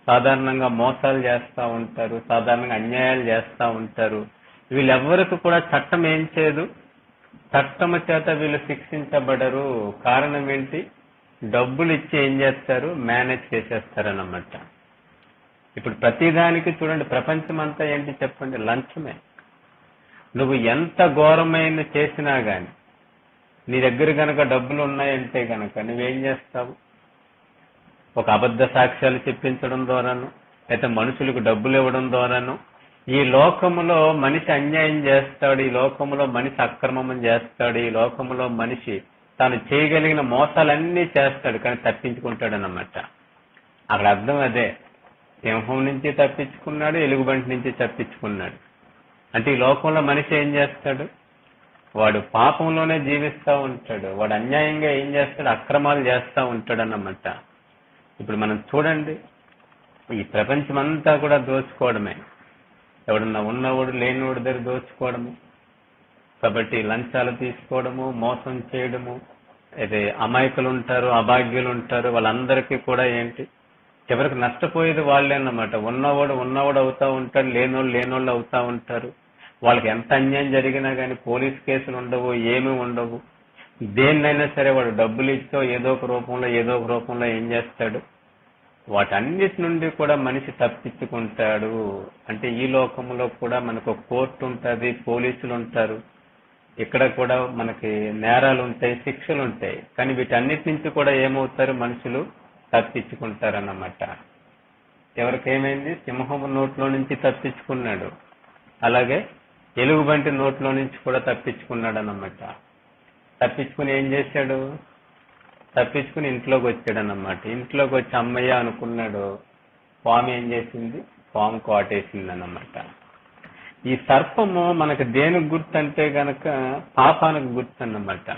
సాధారణంగా మోసాలు చేస్తూ ఉంటారు, సాధారణంగా అన్యాయాలు చేస్తూ ఉంటారు. వీళ్ళెవ్వరికి కూడా చట్టం ఏం చేయదు, చట్టము చేత వీళ్ళు శిక్షించబడరు. కారణం ఏంటి, డబ్బులు ఇచ్చి ఏం చేస్తారు, మేనేజ్ చేసేస్తారన్నమాట. ఇప్పుడు ప్రతిదానికి చూడండి, ప్రపంచం అంతా ఏంటి చెప్పండి, లంచమే. నువ్వు ఎంత ఘోరమైన చేసినా గాని నీ దగ్గర గనక డబ్బులు ఉన్నాయంటే గనక నువ్వేం చేస్తావు, ఒక అబద్ధ సాక్ష్యాలు చెప్పించడం ద్వారాను, లేదా మనుషులకు డబ్బులు ఇవ్వడం ద్వారాను ఈ లోకములో మనిషి అన్యాయం చేస్తాడు, ఈ లోకములో మనిషి అక్రమం చేస్తాడు, ఈ లోకములో మనిషి తాను చేయగలిగిన మోసాలన్నీ చేస్తాడు, కానీ తప్పించుకుంటాడు అన్నమాట. అక్కడ అర్థం అదే, సింహం నుంచి తప్పించుకున్నాడు, ఎలుగుబంటి నుంచి తప్పించుకున్నాడు. అంటే ఈ లోకంలో మనిషి ఏం చేస్తాడు, వాడు పాపంలోనే జీవిస్తూ ఉంటాడు, వాడు అన్యాయంగా ఏం చేస్తాడు, అక్రమాలు చేస్తూ ఉంటాడు అన్నమాట. ఇప్పుడు మనం చూడండి, ఈ ప్రపంచం అంతా కూడా దోచుకోవడమే. ఎవడన్నా ఉన్నవాడు లేనివాడు దగ్గర దోచుకోవడము. కాబట్టి లంచాలు తీసుకోవడము, మోసం చేయడము. అయితే అమాయకులు ఉంటారు, అభాగ్యులు ఉంటారు, వాళ్ళందరికీ కూడా ఏంటి, చివరికి నష్టపోయేది వాళ్ళే అన్నమాట. ఉన్నవాడు అవుతా ఉంటాడు, లేనోళ్ళు అవుతా ఉంటారు. వాళ్ళకి ఎంత అన్యాయం జరిగినా కానీ పోలీస్ కేసులు ఉండవు, ఏమీ ఉండవు. దేన్నైనా సరే వాడు డబ్బులు ఇచ్చో ఏదో ఒక రూపంలో ఏం చేస్తాడు, వాటన్నిటి నుండి కూడా మనిషి తప్పించుకుంటాడు. అంటే ఈ లోకంలో కూడా మనకు కోర్టు ఉంటుంది, పోలీసులు ఉంటారు, ఇక్కడ కూడా మనకి నేరాలు ఉంటాయి, శిక్షలు ఉంటాయి. కానీ వీటన్నిటి నుంచి కూడా ఏమవుతారు, మనుషులు తప్పించుకుంటారన్నమాట. ఎవరికేమైంది, సింహం నోట్లో నుంచి తప్పించుకున్నాడు, అలాగే ఎలుగుబంటి నోట్లో నుంచి కూడా తప్పించుకున్నాడు అన్నమాట. తప్పించుకుని ఏం చేశాడు, తప్పించుకుని ఇంట్లోకి వచ్చాడు అన్నమాట. ఇంట్లోకి వచ్చి అమ్మయ్య అనుకున్నాడు, పాము ఏం చేసింది, పాము కాటేసింది అన్నమాట. ఈ సర్పము మనకు దేనికి గుర్తు అంటే గనక పాపానికి గుర్తు అన్నమాట.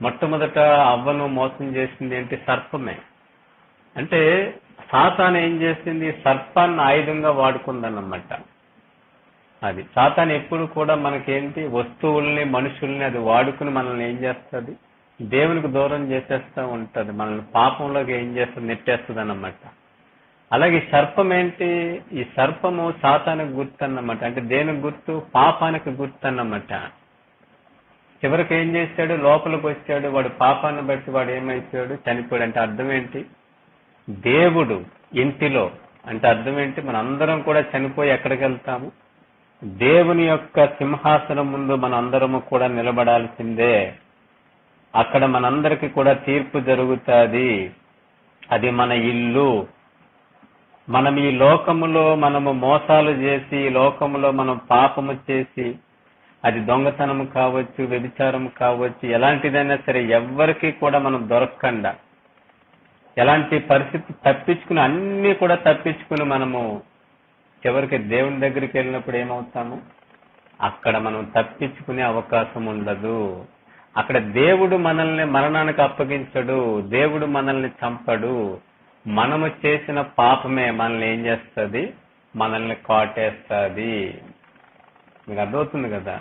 మొట్టమొదట అవ్వను మోసం చేసింది ఏంటి, సర్పమే. అంటే సాతాను ఏం చేసింది, సర్పాన్ని ఆయుధంగా వాడుకుందన్నమాట. అది సాతాను ఎప్పుడు కూడా మనకేంటి, వస్తువుల్ని మనుషుల్ని అది వాడుకుని మనల్ని ఏం చేస్తుంది, దేవునికి దూరం చేసేస్తూ ఉంటది, మనల్ని పాపంలోకి ఏం చేస్తుంది, నెట్టేస్తుంది అన్నమాట. అలాగే సర్పం ఏంటి, ఈ సర్పము సాతానికి గుర్తు అన్నమాట. అంటే దేనికి గుర్తు, పాపానికి గుర్తు అన్నమాట. చివరికి ఏం చేశాడు, లోపలికి వచ్చాడు, వాడు పాపాన్ని బట్టి వాడు ఏమైపోయాడు, చనిపోయాడు. అంటే అర్థం ఏంటి, దేవుడు ఇంటిలో అంటే అర్థం ఏంటి, మన అందరం కూడా చనిపోయి ఎక్కడికి వెళ్తాము, దేవుని యొక్క సింహాసనం ముందు మన అందరము కూడా నిలబడాల్సిందే. అక్కడ మనందరికీ కూడా తీర్పు జరుగుతుంది, అది మన ఇల్లు. మనం ఈ లోకములో మనము మోసాలు చేసి, ఈ లోకములో మనం పాపము చేసి, అది దొంగతనం కావచ్చు, వ్యభిచారం కావచ్చు, ఎలాంటిదైనా సరే ఎవ్వరికీ కూడా మనం దొరకకుండా ఎలాంటి పరిస్థితి తప్పించుకుని అన్ని కూడా తప్పించుకుని మనము చివరికి దేవుని దగ్గరికి వెళ్ళినప్పుడు ఏమవుతాము? అక్కడ మనం తప్పించుకునే అవకాశం ఉండదు. అక్కడ దేవుడు మనల్ని మరణానికి అప్పగించడు, దేవుడు మనల్ని చంపడు. మనము చేసిన పాపమే మనల్ని ఏం చేస్తుంది? మనల్ని కాటేస్తుంది. మీకు అర్థమవుతుంది కదా?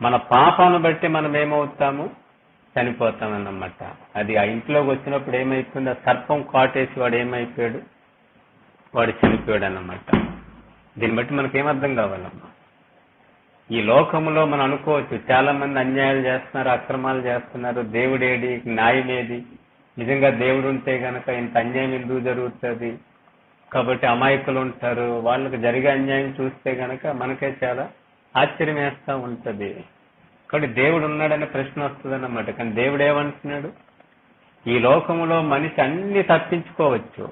మన పాపాన్ని బట్టి మనం ఏమవుతాము? చనిపోతామన్నమాట. అది ఆ ఇంట్లోకి వచ్చినప్పుడు ఏమైపోయింది? ఆ సర్పం కాటేసి వాడు ఏమైపోయాడు? వాడు చనిపోయాడు అన్నమాట. దీన్ని బట్టి మనకేం అర్థం కావాలమ్మా? ఈ లోకంలో మనం అనుకోవచ్చు, చాలా మంది అన్యాయాలు చేస్తున్నారు, అక్రమాలు చేస్తున్నారు, దేవుడేడి, న్యాయం ఏది? నిజంగా దేవుడు ఉంటే గనక ఇంత అన్యాయం ఎందుకు జరుగుతుంది? కాబట్టి అమాయకులు ఉంటారు, వాళ్ళకి జరిగే అన్యాయం చూస్తే గనక మనకే చాలా ఆశ్చర్యం వేస్తూ ఉంటది. కాబట్టి దేవుడు ఉన్నాడనే ప్రశ్న వస్తుంది అన్నమాట. కానీ దేవుడు ఏమంటున్నాడు? ఈ లోకంలో మనిషి అన్ని తప్పించుకోవచ్చు.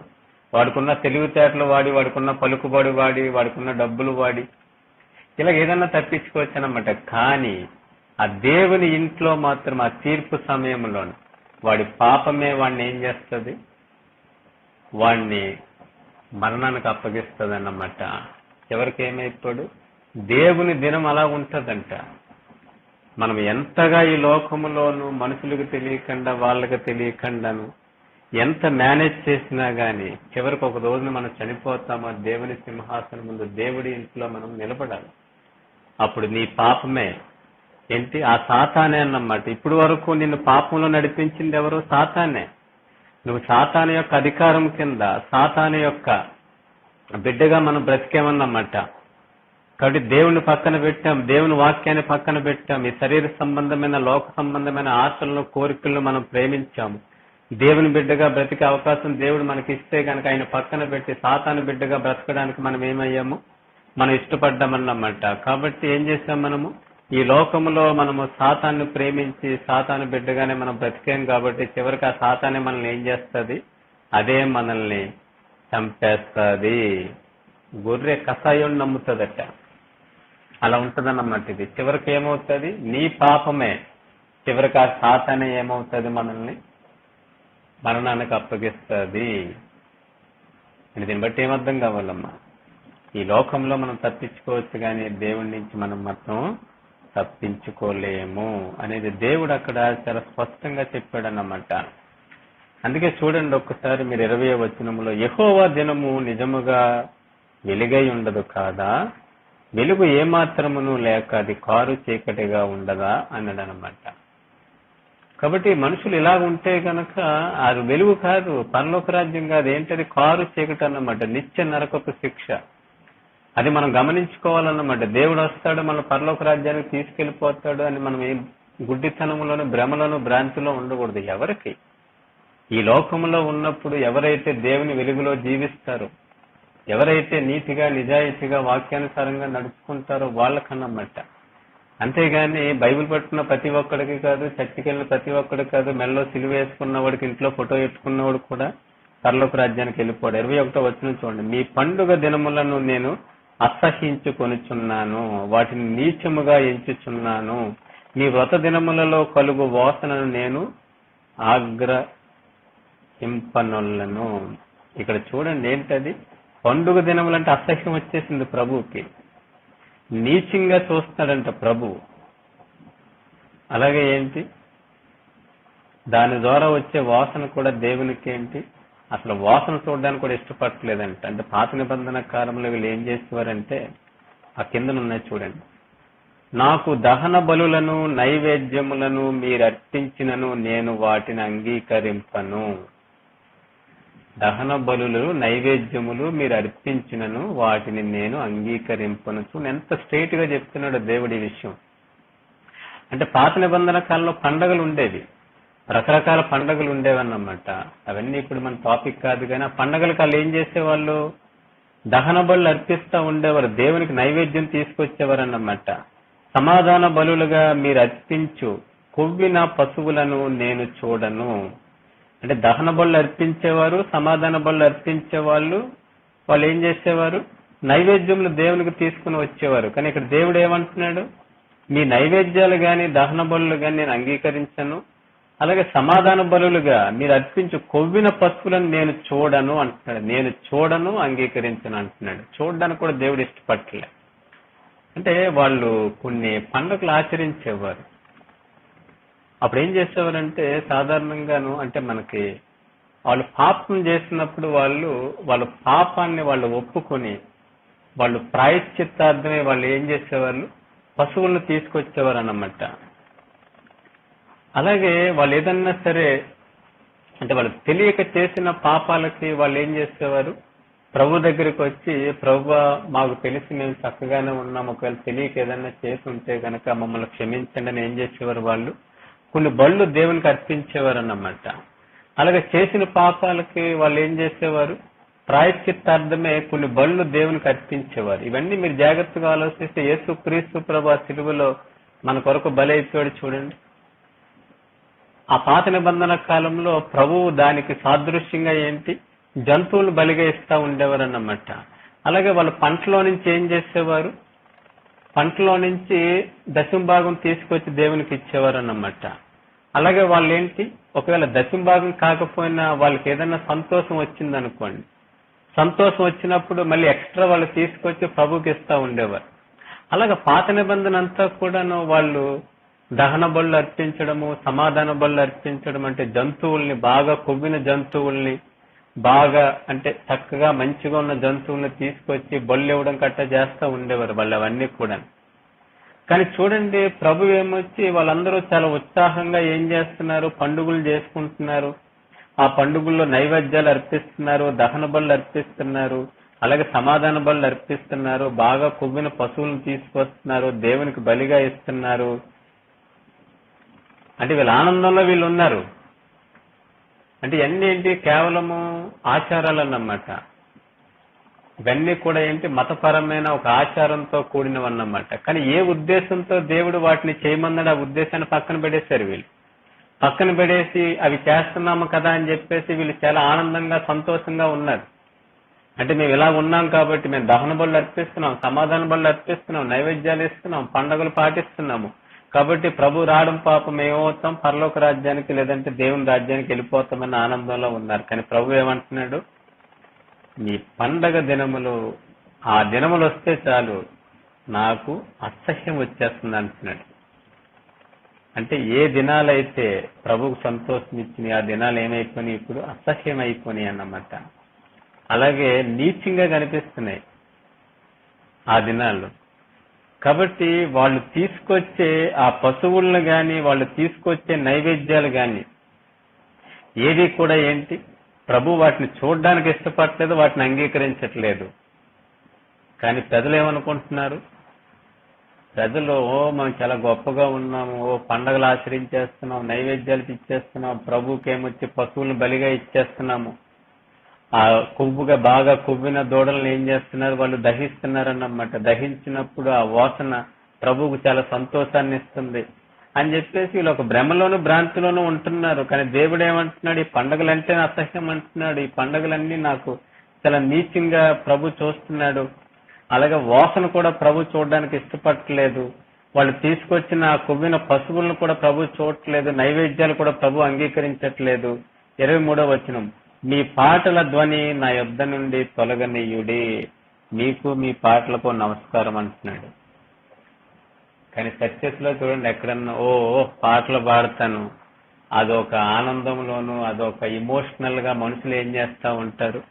వాడుకున్న తెలివితేటలు వాడి, వాడుకున్న పలుకుబడి వాడి, వాడుకున్న డబ్బులు వాడి, ఇలా ఏదన్నా తప్పించుకోవచ్చు అన్నమాట. కానీ ఆ దేవుని ఇంట్లో మాత్రం ఆ తీర్పు సమయంలో వాడి పాపమే వాడిని ఏం చేస్తుంది? వాడిని మరణానికి అప్పగిస్తుంది అన్నమాట. ఎవరికి ఏమైపోడు? దేవుని దినం అలా ఉంటదంట. మనం ఎంతగా ఈ లోకములోను మనుషులకు తెలియకుండా, వాళ్ళకి తెలియకుండాను ఎంత మేనేజ్ చేసినా గాని చివరికి ఒక రోజున మనం చనిపోతామో దేవుని సింహాసనం ముందు, దేవుడి ఇంట్లో మనం నిలబడాలి. అప్పుడు నీ పాపమే ఏంటి? ఆ సాతానే అన్నమాట. ఇప్పుడు వరకు నిన్ను పాపంలో నడిపించింది ఎవరు? సాతానే. నువ్వు సాతాను యొక్క అధికారం కింద, సాతాను యొక్క బిడ్డగా మనం బ్రతికేమన్నమాట. కాబట్టి దేవుని పక్కన పెట్టాం, దేవుని వాక్యాన్ని పక్కన పెట్టాం, ఈ శరీర సంబంధమైన లోక సంబంధమైన ఆశలను, కోరికలను మనం ప్రేమించాము. దేవుని బిడ్డగా బ్రతికే అవకాశం దేవుడు మనకి ఇస్తే కనుక ఆయన పక్కన పెట్టి సాతాను బిడ్డగా బ్రతకడానికి మనం ఏమయ్యాము? మనం ఇష్టపడ్డామన్నమాట. కాబట్టి ఏం చేసాం? మనము ఈ లోకములో మనము సాతాన్ని ప్రేమించి సాతాను బిడ్డగానే మనం బ్రతికాం. కాబట్టి చివరికి ఆ సాతానే మనల్ని ఏం చేస్తుంది? అదే మనల్ని చంపేస్తుంది. గొర్రె కషాయం నమ్ముతుందట, అలా ఉంటదన్నమాట. ఇది చివరికి ఏమవుతుంది? నీ పాపమే చివరికి ఆ సాతానే ఏమవుతుంది? మనల్ని మరణానికి అప్పగిస్తుంది. దీన్ని బట్టి ఏమర్థం కావాలమ్మా? ఈ లోకంలో మనం తప్పించుకోవచ్చు, కానీ దేవుడి నుంచి మనం మాత్రం తప్పించుకోలేము అనేది దేవుడు అక్కడ చాలా స్పష్టంగా చెప్పాడన్నమాట. అందుకే చూడండి ఒక్కసారి మీరు 20వ వచనంలో, యెహోవా దినము నిజముగా వెలుగై ఉండదు కాదా? వెలుగు ఏమాత్రమును లేక అది కారు చీకటిగా ఉండదా అన్నాడు అనమాట. కాబట్టి మనుషులు ఇలా ఉంటే కనుక అది వెలుగు కాదు, పరలోక రాజ్యం కాదు. ఏంటది? కారు చీకటి అన్నమాట, నిత్య నరకపు శిక్ష. అది మనం గమనించుకోవాలన్నమాట. దేవుడు వస్తాడు, మన పరలోక రాజ్యానికి తీసుకెళ్లిపోతాడు అని మనం ఏ గుడ్డితనంలోను, భ్రమలోను, భ్రాంతిలో ఉండకూడదు. ఎవరికి? ఈ లోకంలో ఉన్నప్పుడు ఎవరైతే దేవుని వెలుగులో జీవిస్తారో, ఎవరైతే నీతిగా, నిజాయితీగా, వాక్యానుసారంగా నడుచుకుంటారో వాళ్ళకన్నమాట. అంతేగాని బైబిల్ పట్టుకున్న ప్రతి ఒక్కడికి కాదు, చర్చికి వెళ్ళిన ప్రతి ఒక్కడికి కాదు, మెల్లో సిలువ వేసుకున్నవాడికి, ఇంట్లో ఫోటో ఎట్టుకున్నవాడు కూడా పరలోక రాజ్యానికి వెళ్ళిపోయాడు. 21వ వచనం చూడండి. మీ పండుగ దినములను నేను అసహించుకొనుచున్నాను, వాటిని నీచముగా ఎంచుచున్నాను. మీ వ్రత దినములలో కలుగు వాసనను నేను ఆగ్రహింపనొల్లను. ఇక్కడ చూడండి ఏంటది? పండుగ దినములంటే అసహ్యం వచ్చేసింది ప్రభువుకి. నీచంగా చూస్తాడంట ప్రభు. అలాగే ఏంటి? దాని ద్వారా వచ్చే వాసన కూడా దేవునికి ఏంటి? అసలు వాసన చూడడానికి కూడా ఇష్టపడలేదంట. అంటే పాత నిబంధన కాలంలో వీళ్ళు ఏం చేసేవారంటే, ఆ కిందనున్నాయి చూడండి. నాకు దహన బలులను నైవేద్యములను మీరు అర్పించినను నేను వాటిని అంగీకరింపను. దహన బలులు, నైవేద్యములు మీరు అర్పించినను వాటిని నేను అంగీకరింపను. చూడండి ఎంత స్ట్రైట్ గా చెప్తున్నాడు దేవుడి విషయం. అంటే పాత నిబంధన కాలంలో పండగలు ఉండేవి, రకరకాల పండగలు ఉండేవన్నమాట. అవన్నీ ఇప్పుడు మన టాపిక్ కాదు. కానీ ఆ పండగలకు వాళ్ళు ఏం చేసేవాళ్ళు? దహన బలులు అర్పిస్తూ ఉండేవారు, దేవునికి నైవేద్యం తీసుకొచ్చేవారు అన్నమాట. సమాధాన బలులుగా మీరు అర్పించు కొవ్విన పశువులను నేను చూడను. అంటే దహన బలులు అర్పించేవారు, సమాధాన బలులు అర్పించే వాళ్ళు ఏం చేసేవారు? నైవేద్యములు దేవునికి తీసుకుని వచ్చేవారు. కానీ ఇక్కడ దేవుడు ఏమంటున్నాడు? మీ నైవేద్యాలు గాని, దహన బలులు గాని నేను అంగీకరించను, అలాగే సమాధాన బలులుగా మీరు అర్పించు కొవ్విన పశువులను నేను చూడను అంటున్నాడు. నేను చూడను, అంగీకరించను అంటున్నాడు. చూడడానికి కూడా దేవుడు ఇష్టపడలే. అంటే వాళ్ళు కొన్ని పండుగలు ఆచరించేవారు. అప్పుడు ఏం చేసేవారంటే సాధారణంగాను అంటే మనకి వాళ్ళు పాపం చేసినప్పుడు వాళ్ళ పాపాన్ని వాళ్ళు ఒప్పుకొని వాళ్ళు ప్రాయశ్చిత్తార్థమే వాళ్ళు ఏం చేసేవాళ్ళు, పశువులను తీసుకొచ్చేవారు అన్నమాట. అలాగే వాళ్ళు ఏదన్నా సరే అంటే వాళ్ళు తెలియక చేసిన పాపాలకి వాళ్ళు ఏం చేసేవారు, ప్రభు దగ్గరికి వచ్చి, ప్రభువా మాకు తెలిసి మేము చక్కగానే ఉన్నాం, ఒకవేళ తెలియక ఏదన్నా చేసి ఉంటే గనక మమ్మల్ని క్షమించండి అని ఏం చేసేవారు, వాళ్ళు కొన్ని బళ్ళు దేవునికి అర్పించేవారు అన్నమాట. అలాగే చేసిన పాపాలకి వాళ్ళు ఏం చేసేవారు, ప్రాయశ్చిత్తార్థమే కొన్ని బళ్ళు దేవునికి అర్పించేవారు. ఇవన్నీ మీరు జాగ్రత్తగా ఆలోచిస్తే యేసు క్రీస్తు ప్రభు సిలువలో మన కొరకు బలైపోయాడు చూడండి. ఆ పాత నిబంధన కాలంలో ప్రభువు దానికి సాదృశ్యంగా ఏంటి, జంతువులు బలిగా ఇస్తా ఉండేవారు అన్నమాట. అలాగే వాళ్ళు పంటలో నుంచి ఏం చేసేవారు, పంటలో నుంచి దశంభాగం తీసుకొచ్చి దేవునికి ఇచ్చేవారు అన్నమాట. అలాగే వాళ్ళు ఏంటి, ఒకవేళ దశంభాగం కాకపోయినా వాళ్ళకి ఏదైనా సంతోషం వచ్చిందనుకోండి, సంతోషం వచ్చినప్పుడు మళ్ళీ ఎక్స్ట్రా వాళ్ళు తీసుకొచ్చి ప్రభుకి ఇస్తా ఉండేవారు. అలాగే పాత నిబంధన అంతా కూడాను వాళ్ళు దహన బళ్ళు అర్పించడము, సమాధాన బళ్ళు అర్పించడం, అంటే జంతువుల్ని బాగా కొవ్విన జంతువుల్ని బాగా అంటే చక్కగా మంచిగా ఉన్న జంతువుల్ని తీసుకొచ్చి బళ్ళు ఇవ్వడం కట్ట చేస్తూ ఉండేవారు వాళ్ళు అవన్నీ కూడా. కానీ చూడండి ప్రభు ఏమొచ్చి వాళ్ళందరూ చాలా ఉత్సాహంగా ఏం చేస్తున్నారు, పండుగలు చేసుకుంటున్నారు, ఆ పండుగల్లో నైవేద్యాలు అర్పిస్తున్నారు, దహన బళ్ళు అర్పిస్తున్నారు, అలాగే సమాధాన బళ్ళు అర్పిస్తున్నారు, బాగా కొవ్విన పశువులను తీసుకొస్తున్నారు, దేవునికి బలిగా ఇస్తున్నారు. అంటే వీళ్ళ ఆనందంలో వీళ్ళు ఉన్నారు. అంటే ఇవన్నీ ఏంటి, కేవలము ఆచారాలు అన్నమాట. ఇవన్నీ కూడా ఏంటి, మతపరమైన ఒక ఆచారంతో కూడినవన్నమాట. కానీ ఏ ఉద్దేశంతో దేవుడు వాటిని చేయమన్నాడు, ఆ ఉద్దేశాన్ని పక్కన పెడేశారు వీళ్ళు. పక్కన పెడేసి అవి చేస్తున్నాము కదా అని చెప్పేసి వీళ్ళు చాలా ఆనందంగా సంతోషంగా ఉన్నారు. అంటే మేము ఇలా ఉన్నాం కాబట్టి మేము దహన బళ్ళు అర్పిస్తున్నాం, సమాధాన బళ్ళు అర్పిస్తున్నాం, నైవేద్యాలు ఇస్తున్నాం, పండుగలు పాటిస్తున్నాము కాబట్టి ప్రభు రావడం పాపం ఏమవుతాం, పరలోక రాజ్యానికి లేదంటే దేవుని రాజ్యానికి వెళ్ళిపోతామన్న ఆనందంలో ఉన్నారు. కానీ ప్రభు ఏమంటున్నాడు, మీ పండగ దినములు, ఆ దినములు వస్తే చాలు నాకు అసహ్యం వచ్చేస్తుంది అంటున్నాడు. అంటే ఏ దినాలైతే ప్రభుకు సంతోషం ఇచ్చినాయి ఆ దినాలు ఏమైపోయినాయి, ఇప్పుడు అసహ్యం అయిపోయినాయి అన్నమాట. అలాగే నీచంగా కనిపిస్తున్నాయి ఆ దినాల్లో. కాబట్టి వాళ్ళు తీసుకొచ్చే ఆ పశువులను గాని, వాళ్ళు తీసుకొచ్చే నైవేద్యాలు గాని ఏది కూడా ఏంటి, ప్రభు వాటిని చూడడానికి ఇష్టపడలేదు, వాటిని అంగీకరించట్లేదు. కానీ ప్రజలు ఏమనుకుంటున్నారు, ప్రజలు మనం చాలా గొప్పగా ఉన్నాము, పండగలు ఆచరించేస్తున్నాం, నైవేద్యాలు ఇచ్చేస్తున్నాం, ప్రభుకేమొచ్చి పశువులను బలిగా ఇచ్చేస్తున్నాము, ఆ కొవ్వుగా బాగా కొవ్విన దూడలను ఏం చేస్తున్నారు, వాళ్ళు దహిస్తున్నారన్నమాట. దహించినప్పుడు ఆ వాసన ప్రభువుకు చాలా సంతోషాన్ని ఇస్తుంది అని చెప్పేసి వీళ్ళు ఒక భ్రమలోను భ్రాంతిలోనూ ఉంటున్నారు. కానీ దేవుడు ఏమంటున్నాడు, ఈ పండుగలంటే అసహ్యం అంటున్నాడు, ఈ పండుగలన్నీ నాకు చాలా నీచంగా ప్రభు చూస్తున్నాడు. అలాగే వాసన కూడా ప్రభు చూడడానికి ఇష్టపడట్లేదు. వాళ్ళు తీసుకొచ్చిన ఆ కొవ్విన పశువులను కూడా ప్రభు చూడట్లేదు, నైవేద్యాలు కూడా ప్రభు అంగీకరించట్లేదు. 23వ వచనం, మీ పాటల ధ్వని నా యొద్ద నుండి తొలగనీయుడి, మీకు మీ పాటలకు నమస్కారం అంటున్నాడు. కానీ సక్సెస్లో చూడండి, ఎక్కడన్నా పాటలు పాడతాను, అదొక ఆనందంలోను అదొక ఇమోషనల్ గా మనుషులు ఏం చేస్తా ఉంటారు,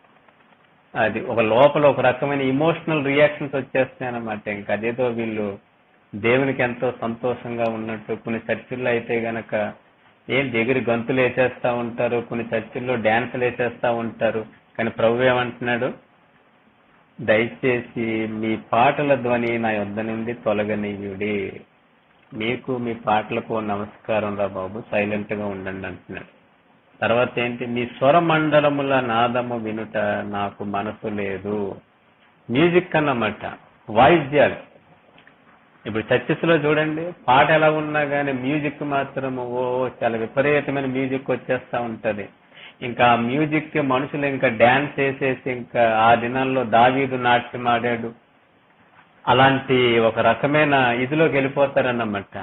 అది ఒక లోపల ఒక రకమైన ఇమోషనల్ రియాక్షన్స్ వచ్చేస్తాయి అన్నమాట. ఇంకా అదేదో వీళ్ళు దేవునికి ఎంతో సంతోషంగా ఉన్నట్టు. కొన్ని చర్చిల్లో అయితే గనక ఎగిరి గంతులు వేసేస్తా ఉంటారు, కొన్ని చర్చిల్లో డ్యాన్సులు వేసేస్తా ఉంటారు. కానీ ప్రభు ఏమంటున్నాడు, దయచేసి మీ పాటల ధ్వని నా యొద్ద నుండి తొలగనీయుడి, మీకు మీ పాటలకు నమస్కారం రా బాబు, సైలెంట్ గా ఉండండి అంటున్నాడు. తర్వాత ఏంటి, మీ స్వర మండలముల నాదము వినుట నాకు మనసు లేదు. మ్యూజిక్ అన్నమాట, వాయిద్యాలు. ఇప్పుడు చర్చెస్ లో చూడండి, పాట ఎలా ఉన్నా కానీ మ్యూజిక్ మాత్రము చాలా విపరీతమైన మ్యూజిక్ వచ్చేస్తా ఉంటది. ఇంకా ఆ మ్యూజిక్ కి మనుషులు ఇంకా డాన్స్ వేసేసి ఇంకా ఆ దినాల్లో దావీదు నాట్యం ఆడాడు అలాంటి ఒక రకమైన ఇదిలోకి వెళ్ళిపోతారన్నమాట.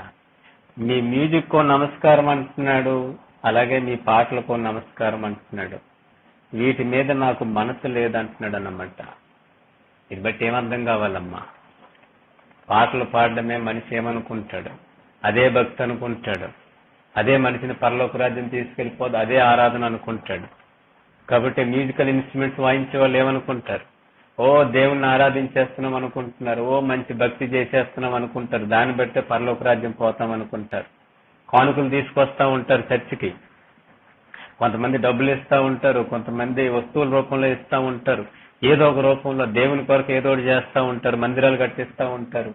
మీ మ్యూజిక్ నమస్కారం అంటున్నాడు, అలాగే మీ పాటలకు నమస్కారం అంటున్నాడు. వీటి మీద నాకు మనసు లేదంటున్నాడు అన్నమాట. ఇది బట్టి ఏమర్థం కావాలమ్మా? పాటలు పాడడమే మనిషి ఏమనుకుంటాడు? అదే భక్తి అనుకుంటాడు. అదే మనిషిని పరలోక రాజ్యం తీసుకెళ్లిపోదు, అదే ఆరాధన అనుకుంటాడు. కాబట్టి మ్యూజికల్ ఇన్స్ట్రుమెంట్స్ వాయించే వాళ్ళు ఏమనుకుంటారు? ఓ దేవుణ్ణి ఆరాధించేస్తున్నాం అనుకుంటున్నారు, ఓ మంచి భక్తి చేసేస్తున్నాం అనుకుంటారు. దాన్ని బట్టే పరలోక రాజ్యం పోతాం అనుకుంటారు. కానుకలు తీసుకొస్తా ఉంటారు చర్చికి. కొంతమంది డబ్బులు ఇస్తా ఉంటారు, కొంతమంది వస్తువుల రూపంలో ఇస్తా ఉంటారు, ఏదో ఒక రూపంలో దేవుని కొరకు ఏదో ఒకటి చేస్తా ఉంటారు, మందిరాలు కట్టిస్తా ఉంటారు.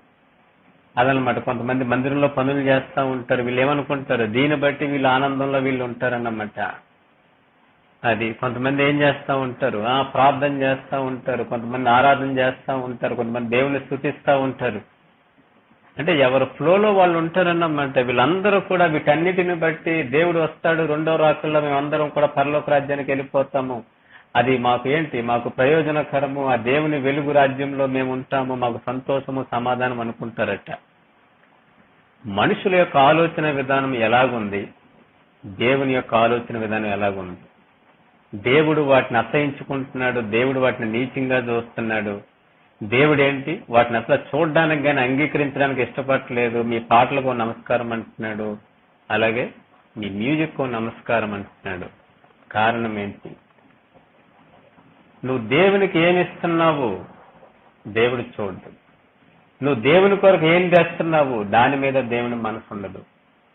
అదనమాట. కొంతమంది మందిరంలో పనులు చేస్తా ఉంటారు. వీళ్ళు ఏమనుకుంటారు? దీన్ని బట్టి వీళ్ళు ఆనందంలో వీళ్ళు ఉంటారన్నమాట. అది కొంతమంది ఏం చేస్తా ఉంటారు? ప్రార్థన చేస్తా ఉంటారు, కొంతమంది ఆరాధన చేస్తా ఉంటారు, కొంతమంది దేవుని స్తుతిస్తా ఉంటారు. అంటే ఎవరు ఫ్లోలో వాళ్ళు ఉంటారన్నమాట. వీళ్ళందరూ కూడా వీటన్నిటిని బట్టి దేవుడు వస్తాడు, రెండో రాకల్లో మేమందరం కూడా పరలోక రాజ్యానికి వెళ్ళిపోతాము, అది మాకు ఏంటి, మాకు ప్రయోజనకరము, ఆ దేవుని వెలుగు రాజ్యంలో మేము ఉంటాము, మాకు సంతోషము సమాధానం అనుకుంటారట. మనుషుల యొక్క ఆలోచన విధానం ఎలాగుంది, దేవుని యొక్క ఆలోచన విధానం ఎలాగుంది? దేవుడు వాటిని అసహించుకుంటున్నాడు, దేవుడు వాటిని నీచంగా చూస్తున్నాడు. దేవుడు ఏంటి, వాటిని అసలు చూడడానికి కానీ అంగీకరించడానికి ఇష్టపడట్లేదు. మీ పాటలకు నమస్కారం అంటున్నాడు, అలాగే మీ మ్యూజిక్ నమస్కారం అంటున్నాడు. కారణం ఏంటి? నువ్వు దేవునికి ఏమి ఇస్తున్నావు దేవుడు చూడదు. నువ్వు దేవుని కొరకు ఏం చేస్తున్నావు దాని మీద దేవుని మనసు ఉండదు.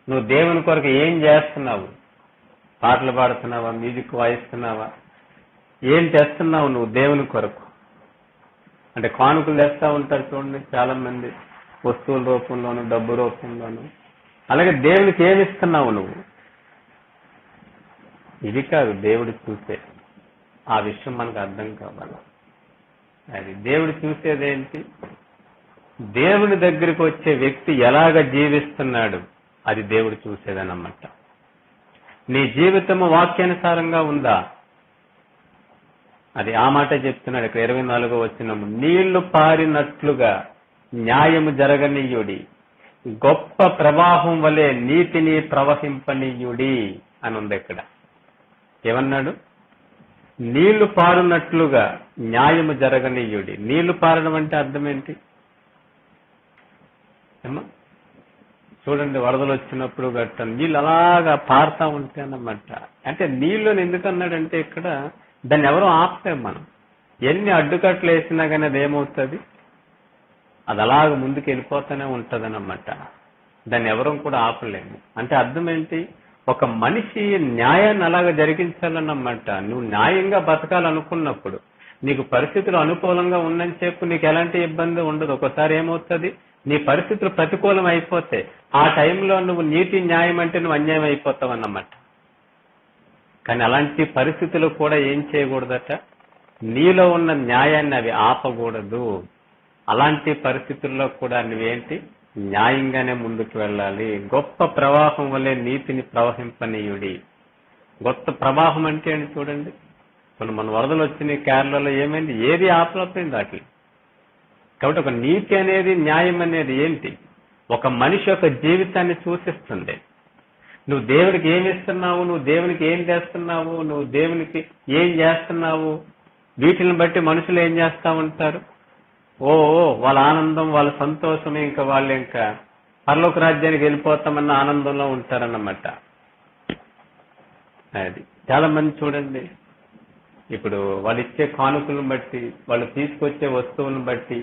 నువ్వు దేవుని కొరకు ఏం చేస్తున్నావు? పాటలు పాడుతున్నావా, మ్యూజిక్ వాయిస్తున్నావా, ఏం చేస్తున్నావు నువ్వు దేవుని కొరకు? అంటే కానుకలు తెస్తా ఉంటారు చూడండి చాలా మంది, వస్తువుల రూపంలోను డబ్బు రూపంలోను. అలాగే దేవునికి ఏమి ఇస్తున్నావు నువ్వు? ఇది కాదు దేవుడు చూసే. ఆ విషయం మనకు అర్థం కావాలి. అది దేవుడు చూసేదేంటి? దేవుని దగ్గరికి వచ్చే వ్యక్తి ఎలాగ జీవిస్తున్నాడు అది దేవుడు చూసేదన్నమాట. నీ జీవితము వాక్యానుసారంగా ఉందా? అది ఆ మాట చెప్తున్నాడు ఇక్కడ 24వ వచనము. నీళ్లు పారినట్లుగా న్యాయము జరగనీయుడి, గొప్ప ప్రవాహం వలె నీతిని ప్రవహింపనీయుడి అని ఉంది ఇక్కడ. ఏమన్నాడు? నీళ్లు పారునట్లుగా న్యాయము జరగనీయుడి. నీళ్లు పారడం అంటే అర్థం ఏంటి? చూడండి, వరదలు వచ్చినప్పుడు గట్ట నీళ్ళు అలాగా పారుతా ఉంటాయన్నమాట. అంటే నీళ్ళని ఎందుకు అన్నాడంటే ఇక్కడ దాన్ని ఎవరో ఆపలేం మనం. ఎన్ని అడ్డుకట్లు వేసినా కానీ అది ఏమవుతుంది? అది అలాగ ముందుకు వెళ్ళిపోతూనే ఉంటది అన్నమాట. దాన్ని ఎవరూ కూడా ఆపలేము. అంటే అర్థం ఏంటి? ఒక మనిషి న్యాయాన్ని అలాగ జరిగించాలన్నమాట. నువ్వు న్యాయంగా బతకాలనుకున్నప్పుడు, నీకు పరిస్థితులు అనుకూలంగా ఉన్నని చెప్పు నీకు ఎలాంటి ఇబ్బంది ఉండదు. ఒకసారి ఏమవుతుంది, నీ పరిస్థితులు ప్రతికూలం అయిపోతే ఆ టైంలో నువ్వు నీతి న్యాయం అంటే నువ్వు అన్యాయం అయిపోతావు అన్నమాట. కానీ అలాంటి పరిస్థితులు కూడా ఏం చేయకూడదట? నీలో ఉన్న న్యాయాన్ని అవి ఆపకూడదు. అలాంటి పరిస్థితుల్లో కూడా నువ్వేంటి, న్యాయంగానే ముందుకు వెళ్ళాలి. గొప్ప ప్రవాహం వల్లే నీతిని ప్రవహింపనీయుడి. గొప్ప ప్రవాహం అంటే ఏంటి చూడండి. మన వరదలు వచ్చినాయి కేరళలో, ఏమైంది? ఏది ఆపలేకపోయింది వాటి. కాబట్టి ఒక నీతి అనేది, న్యాయం అనేది ఏంటి? ఒక మనిషి యొక్క జీవితాన్ని సూచిస్తుంది. నువ్వు దేవునికి ఏమి ఇస్తున్నావు, నువ్వు దేవునికి ఏం చేస్తున్నావు, నువ్వు దేవునికి ఏం చేస్తున్నావు, వీటిని బట్టి మనుషులు ఏం చేస్తా ఉంటారు? వాళ్ళ ఆనందం, వాళ్ళ సంతోషం, ఇంకా వాళ్ళు ఇంకా పరలోక రాజ్యానికి వెళ్ళిపోతామన్న ఆనందంలో ఉంటారన్నమాట. అది చాలా మంది చూడండి, ఇప్పుడు వాళ్ళు ఇచ్చే కానుకలను బట్టి, వాళ్ళు తీసుకొచ్చే వస్తువులను బట్టి,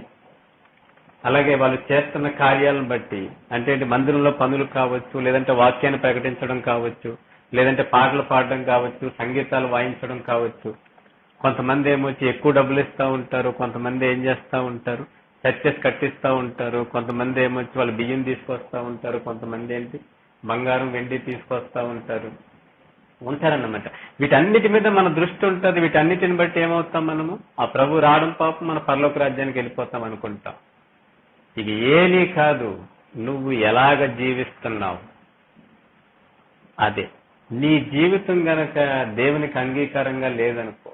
అలాగే వాళ్ళు చేస్తున్న కార్యాలను బట్టి, అంటే మందిరంలో పనులు కావచ్చు, లేదంటే వాక్యాన్ని ప్రకటించడం కావచ్చు, లేదంటే పాటలు పాడడం కావచ్చు, సంగీతాలు వాయించడం కావచ్చు. కొంతమంది ఏమొచ్చి ఎక్కువ డబ్బులు ఇస్తా ఉంటారు, కొంతమంది ఏం చేస్తా ఉంటారు, చర్చెస్ కట్టిస్తా ఉంటారు, కొంతమంది ఏమొచ్చి వాళ్ళు బియ్యం తీసుకొస్తా ఉంటారు, కొంతమంది ఏంటి బంగారం వెండి తీసుకొస్తా ఉంటారన్నమాట. వీటన్నిటి మీద మన దృష్టి ఉంటుంది. వీటన్నిటిని బట్టి ఏమవుతాం మనము? ఆ ప్రభు రావడం పాపం మన పరలోక రాజ్యానికి వెళ్ళిపోతాం అనుకుంటాం. ఇది ఏమీ కాదు, నువ్వు ఎలాగ జీవిస్తున్నావు అదే. నీ జీవితం గనక దేవునికి అంగీకారంగా లేదనుకో,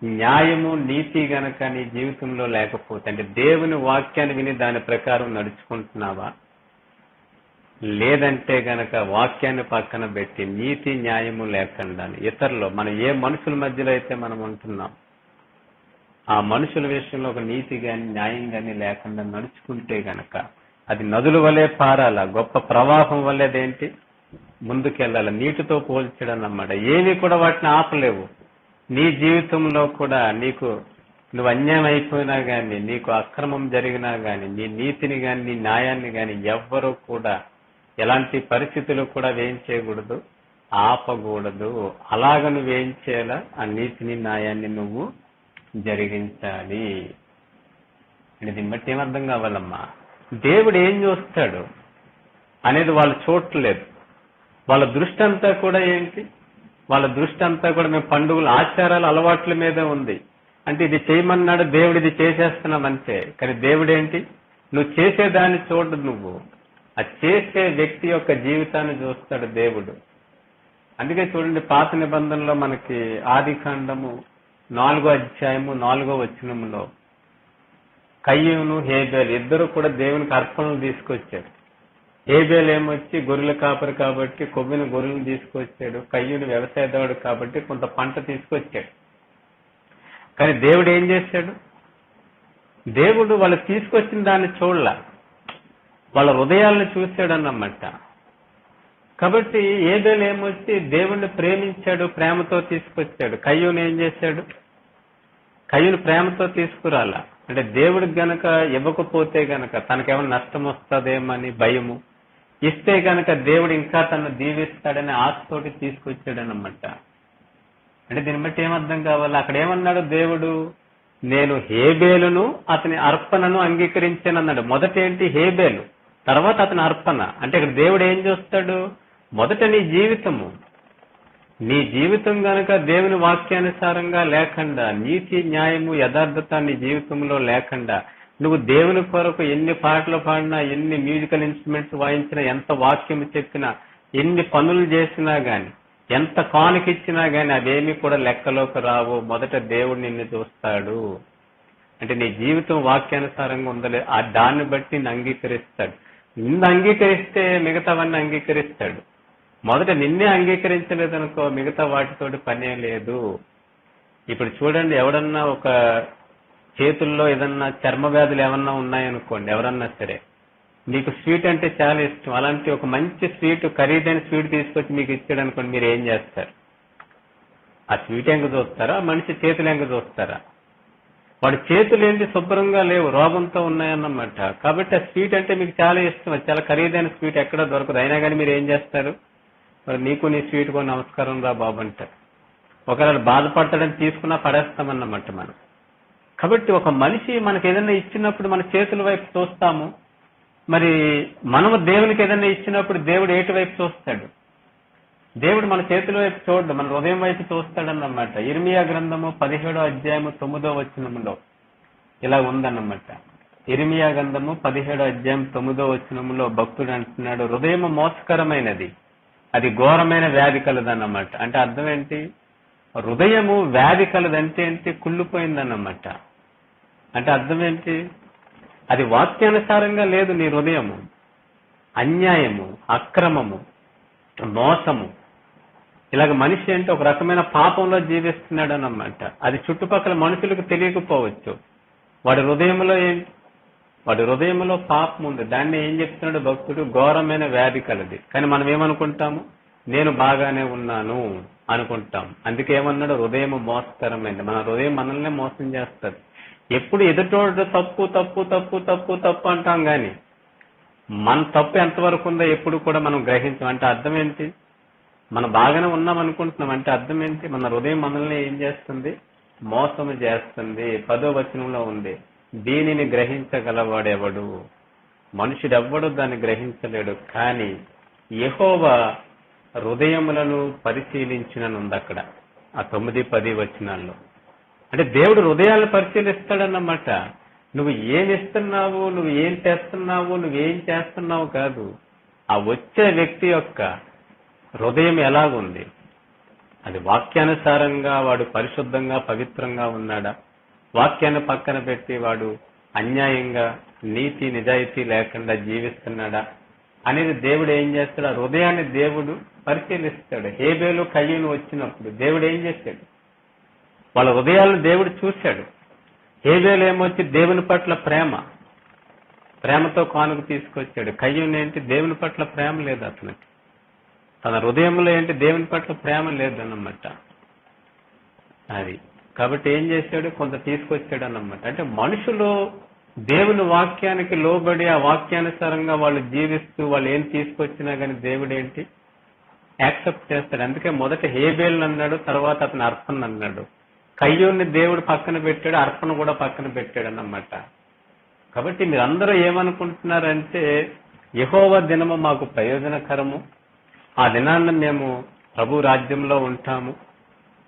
న్యాయము నీతి గనక నీ జీవితంలో లేకపోతే, అంటే దేవుని వాక్యాన్ని విని దాని ప్రకారం నడుచుకుంటున్నావా, లేదంటే గనక వాక్యాన్ని పక్కన పెట్టి నీతి న్యాయము లేకుండా ఇతరులు మనం ఏ మనుషుల మధ్యలో అయితే మనం ఉంటున్నాం ఆ మనుషుల విషయంలో ఒక నీతి గాని న్యాయం గాని లేకుండా నడుచుకుంటే గనక అది నదుల వలె పారాల గొప్ప ప్రవాహం వల్లేదేంటి ముందుకెళ్ళాలి. నీటితో పోల్చడం అన్నమాట. ఏవి కూడా వాటిని ఆపలేవు. నీ జీవితంలో కూడా నువ్వు అన్యాయం అయిపోయినా గాని, నీకు అక్రమం జరిగినా గాని, నీ నీతిని గాని నీ న్యాయాన్ని గాని ఎవ్వరూ కూడా ఎలాంటి పరిస్థితులు కూడా వేయం చేయకూడదు, ఆపకూడదు. అలాగ నువ్వేం చేయాలా? ఆ నీతిని న్యాయాన్ని నువ్వు జరిగించాలి. దీన్ని బట్టి ఏమర్థం కావాలమ్మా? దేవుడు ఏం చూస్తాడు అనేది వాళ్ళు చూడట్లేదు. వాళ్ళ దృష్టి అంతా కూడా ఏంటి? వాళ్ళ దృష్టి అంతా కూడా మేము పండుగలు ఆచారాలు అలవాట్ల మీదే ఉంది. అంటే ఇది చేయమన్నాడు దేవుడు, ఇది చేసేస్తున్నాం అంతే. కానీ దేవుడు ఏంటి? నువ్వు చేసేదాన్ని చూడదు, నువ్వు ఆ చేసే వ్యక్తి యొక్క జీవితాన్ని చూస్తాడు దేవుడు. అందుకే చూడండి, పాత నిబంధనలో మనకి ఆదికాండము 4వ అధ్యాయము 4వ వచనంలో కయ్యూను హేబేలు ఇద్దరు కూడా దేవునికి అర్పణలు తీసుకొచ్చారు. హేబేలు ఏమొచ్చి గొర్రెల కాపరి కాబట్టి కొవ్విన గొర్రెలను తీసుకొచ్చాడు. కయ్యూను వ్యవసాయదారుడు కాబట్టి కొంత పంట తీసుకొచ్చాడు. కానీ దేవుడు ఏం చేశాడు? దేవుడు వాళ్ళు తీసుకొచ్చిన దాన్ని చూడలా, వాళ్ళ హృదయాలను చూశాడన్నమాట. కాబట్టి హేబేలు ఏమొచ్చి దేవుణ్ణి ప్రేమించాడు, ప్రేమతో తీసుకొచ్చాడు. కయ్యూను ఏం చేశాడు? కయ్యూను ప్రేమతో తీసుకురాలా. అంటే దేవుడికి గనక ఇవ్వకపోతే గనక తనకేమైనా నష్టం వస్తుందేమని భయము, ఇస్తే గనక దేవుడు ఇంకా తను దీవిస్తాడని ఆశతోటి తీసుకొచ్చాడనమాట. అంటే దీన్ని బట్టి ఏమర్థం కావాలి? అక్కడ ఏమన్నాడు దేవుడు? నేను హేబేలును అతని అర్పణను అంగీకరించానన్నాడు. మొదట ఏంటి? హేబేలు, తర్వాత అతని అర్పణ. అంటే ఇక్కడ దేవుడు ఏం చూస్తాడు? మొదట నీ జీవితం గనక దేవుని వాక్యానుసారంగా లేకుండా, నీతి న్యాయము యథార్థత నీ జీవితంలో లేకుండా, నువ్వు దేవుని కొరకు ఎన్ని పాటలు పాడినా, ఎన్ని మ్యూజికల్ ఇన్స్ట్రుమెంట్స్ వాయించినా, ఎంత వాక్యం చెప్పినా, ఎన్ని పనులు చేసినా గాని, ఎంత కానుకిచ్చినా గాని అవేమీ కూడా లెక్కలోకి రావు. మొదట దేవుడు నిన్ను చూస్తాడు. అంటే నీ జీవితం వాక్యానుసారంగా ఉందలే, దాన్ని బట్టి నిన్ను అంగీకరిస్తాడు. నిన్ను అంగీకరిస్తే మిగతావన్నీ అంగీకరిస్తాడు. మొదట నిన్నే అంగీకరించలేదనుకో మిగతా వాటితోటి పనే లేదు. ఇప్పుడు చూడండి, ఎవడన్నా ఒక చేతుల్లో ఏదన్నా చర్మ వ్యాధులు ఏమన్నా ఉన్నాయనుకోండి, ఎవరన్నా సరే మీకు స్వీట్ అంటే చాలా ఇష్టం, అలాంటి ఒక మంచి స్వీట్, ఖరీదైన స్వీట్ తీసుకొచ్చి మీకు ఇచ్చాడు అనుకోండి, మీరు ఏం చేస్తారు? ఆ స్వీట్ ఎంక చూస్తారా? మనిషి చేతులు ఎంక చూస్తారా? వాడి చేతులు ఏంటి? శుభ్రంగా లేవు, రోగంతో ఉన్నాయన్నమాట. కాబట్టి ఆ స్వీట్ అంటే మీకు చాలా ఇష్టం, అది చాలా ఖరీదైన స్వీట్, ఎక్కడ దొరకదు. అయినా కానీ మీరు ఏం చేస్తారు? మరి నీకు నీ స్వీట్ కొని నమస్కారం రా బాబు అంటారు. ఒకవేళ బాధపడతాడని తీసుకున్నా పడేస్తామన్నమాట మనం. కాబట్టి ఒక మనిషి మనకు ఏదైనా ఇచ్చినప్పుడు మన చేతుల వైపు చూస్తాము. మరి మనము దేవునికి ఏదైనా ఇచ్చినప్పుడు దేవుడు ఏటి వైపు చూస్తాడు? దేవుడు మన చేతుల వైపు చూడడు, మన హృదయం వైపు చూస్తాడన్నమాట. ఇర్మియా గ్రంథము 17వ అధ్యాయము 9వ వచనంలో ఇలా ఉందన్నమాట. ఇర్మియా గ్రంథము 17వ అధ్యాయం 9వ వచనంలో భక్తుడు అంటున్నాడు, హృదయము మోసకరమైనది, అది ఘోరమైన వ్యాధి కలదన్నమాట. అంటే అర్థం ఏంటి? హృదయము వ్యాధి కలదంటే ఏంటి? కుళ్ళిపోయిందన్నమాట. అంటే అర్థం ఏంటి? అది వాక్యానుసారంగా లేదు. నీ హృదయము అన్యాయము, అక్రమము, మోసము, ఇలాగ మనిషి అంటే ఒక రకమైన పాపంలో జీవిస్తున్నాడు అన్నమాట. అది చుట్టుపక్కల మనుషులకు తెలియకపోవచ్చు. వాడి హృదయంలో పాపం ఉంది. దాన్ని ఏం చెప్తున్నాడు భక్తుడు? ఘోరమైన వ్యాధి కలది. కానీ మనం ఏమనుకుంటాము? నేను బాగానే ఉన్నాను అనుకుంటాం. అందుకే ఏమన్నాడు? హృదయం మోసకరమైంది. మన హృదయం మనల్నే మోసం చేస్తుంది. ఎప్పుడు ఎదుటోడు తప్పు తప్పు తప్పు తప్పు తప్పు అంటాం గాని మన తప్పు ఎంతవరకు ఉందో ఎప్పుడు కూడా మనం గ్రహించాం. అంటే అర్థం ఏంటి? మనం బాగానే ఉన్నాం అనుకుంటున్నాం. అంటే అర్థం ఏంటి? మన హృదయం మనల్ని ఏం చేస్తుంది? మోసము చేస్తుంది. 10వ వచనంలో ఉంది, దీనిని గ్రహించగలవాడెవడు? మనుషుడెవ్వడు దాన్ని గ్రహించలేడు, కానీ యెహోవా హృదయములను పరిశీలించిననుంది అక్కడ ఆ 9-10 వచనాల్లో. అంటే దేవుడు హృదయాలను పరిశీలిస్తాడన్నమాట. నువ్వు ఏమి ఇస్తున్నావు, నువ్వు ఏం తెస్తున్నావు, నువ్వేం చేస్తున్నావు కాదు, ఆ వచ్చే వ్యక్తి యొక్క హృదయం ఎలాగుంది, అది వాక్యానుసారంగా వాడు పరిశుద్ధంగా పవిత్రంగా ఉన్నాడా, వాక్యాన్ని పక్కన పెట్టి వాడు అన్యాయంగా నీతి నిజాయితీ లేకుండా జీవిస్తున్నాడా, అనేది దేవుడు ఏం చేస్తాడు? ఆ హృదయాన్ని దేవుడు పరిశీలిస్తాడు. హేబేలు కయ్యూను వచ్చినప్పుడు దేవుడు ఏం చేశాడు? వాళ్ళ హృదయాలను దేవుడు చూశాడు. హేబేలు ఏమొచ్చి దేవుని పట్ల ప్రేమతో కానుక తీసుకొచ్చాడు. కయ్యూను ఏంటి? దేవుని పట్ల ప్రేమ లేదు అతనికి. తన హృదయంలో ఏంటి? దేవుని పట్ల ప్రేమ లేదన్నమాట. అది కాబట్టి ఏం చేశాడు? కొంత తీసుకొచ్చాడు అన్నమాట. అంటే మనుషులు దేవుని వాక్యానికి లోబడి ఆ వాక్యానుసారంగా వాళ్ళు జీవిస్తూ వాళ్ళు ఏం తీసుకొచ్చినా కానీ దేవుడు ఏంటి? యాక్సెప్ట్ చేస్తాడు. అందుకే మొదట హేబేలు అన్నాడు, తర్వాత అతను అర్పణ అన్నాడు. కయ్యూన్ని దేవుడు పక్కన పెట్టాడు, అర్పణ కూడా పక్కన పెట్టాడు అన్నమాట. కాబట్టి మీరందరూ ఏమనుకుంటున్నారంటే యెహోవా దినము మాకు ప్రయోజనకరము, ఆ దినాన్ని మేము ప్రభు రాజ్యంలో ఉంటాము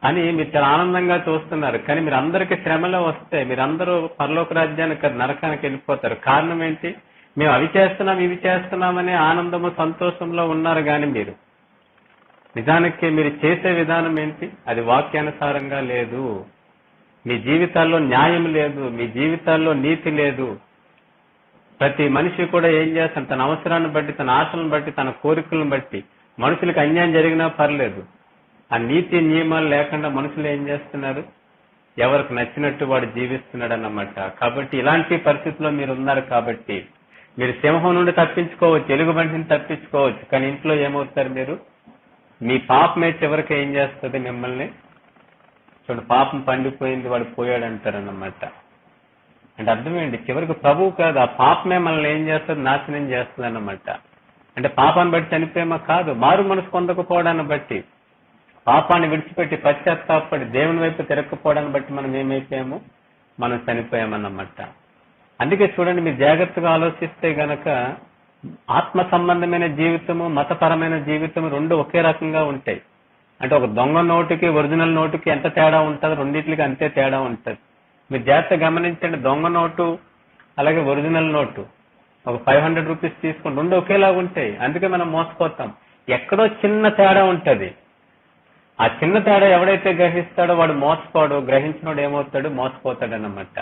అని మీరు చాలా ఆనందంగా చూస్తున్నారు. కానీ మీరు అందరికీ శ్రమలో వస్తే మీరందరూ పరలోక రాజ్యానికి నరకానికి వెళ్ళిపోతారు. కారణం ఏంటి? మేము అవి చేస్తున్నాం ఇవి చేస్తున్నామనే ఆనందము సంతోషంలో ఉన్నారు. కానీ మీరు నిజానికి మీరు చేసే విధానం ఏంటి? అది వాక్యానుసారంగా లేదు. మీ జీవితాల్లో న్యాయం లేదు, మీ జీవితాల్లో నీతి లేదు. ప్రతి మనిషి కూడా ఏం చేస్తాడు? తన అవసరాన్ని బట్టి, తన ఆశలను బట్టి, తన కోరికలను బట్టి మనుషులకు అన్యాయం జరిగినా పర్లేదు, ఆ నీతి నియమాలు లేకుండా మనుషులు ఏం చేస్తున్నారు? ఎవరికి నచ్చినట్టు వాడు జీవిస్తున్నాడు అన్నమాట. కాబట్టి ఇలాంటి పరిస్థితుల్లో మీరు ఉన్నారు. కాబట్టి మీరు సింహం నుండి తప్పించుకోవచ్చు, ఎలుగుబంటిని తప్పించుకోవచ్చు, కానీ ఇంట్లో ఏమవుతారు మీరు? మీ పాపమే చివరికి ఏం చేస్తుంది మిమ్మల్ని? చూడండి, పాపం పండిపోయింది, వాడు పోయాడు అంటారన్నమాట. అంటే అర్థమేంటి? చివరికి ప్రభువు కాదు, ఆ పాపమే మనల్ని ఏం చేస్తుంది? నాశనం చేస్తుంది అన్నమాట. అంటే పాపాన్ని బట్టి చనిపోయామా? కాదు, మారు మనసు పొందకపోవడాన్ని బట్టి, పాపాన్ని విడిచిపెట్టి పశ్చాత్తాపడి దేవుని వైపు తిరగకపోవడాన్ని బట్టి మనం ఏమైపోయాము? మనం చనిపోయామన్నమాట. అందుకే చూడండి, మీరు జాగ్రత్తగా ఆలోచిస్తే గనక ఆత్మ సంబంధమైన జీవితము, మతపరమైన జీవితము రెండు ఒకే రకంగా ఉంటాయి. అంటే ఒక దొంగ నోటుకి ఒరిజినల్ నోటుకి ఎంత తేడా ఉంటుంది? రెండింటికి అంతే తేడా ఉంటుంది. మీరు జాగ్రత్తగా గమనించండి, దొంగ నోటు అలాగే ఒరిజినల్ నోటు ఒక 500 రూపీస్ తీసుకుని రెండు ఒకేలాగా ఉంటాయి. అందుకే మనం మోసపోతాం. ఎక్కడో చిన్న తేడా ఉంటుంది. ఆ చిన్న తేడా ఎవడైతే గ్రహిస్తాడో వాడు మోసపోడు, గ్రహించినోడు ఏమవుతాడు? మోసపోతాడు అన్నమాట.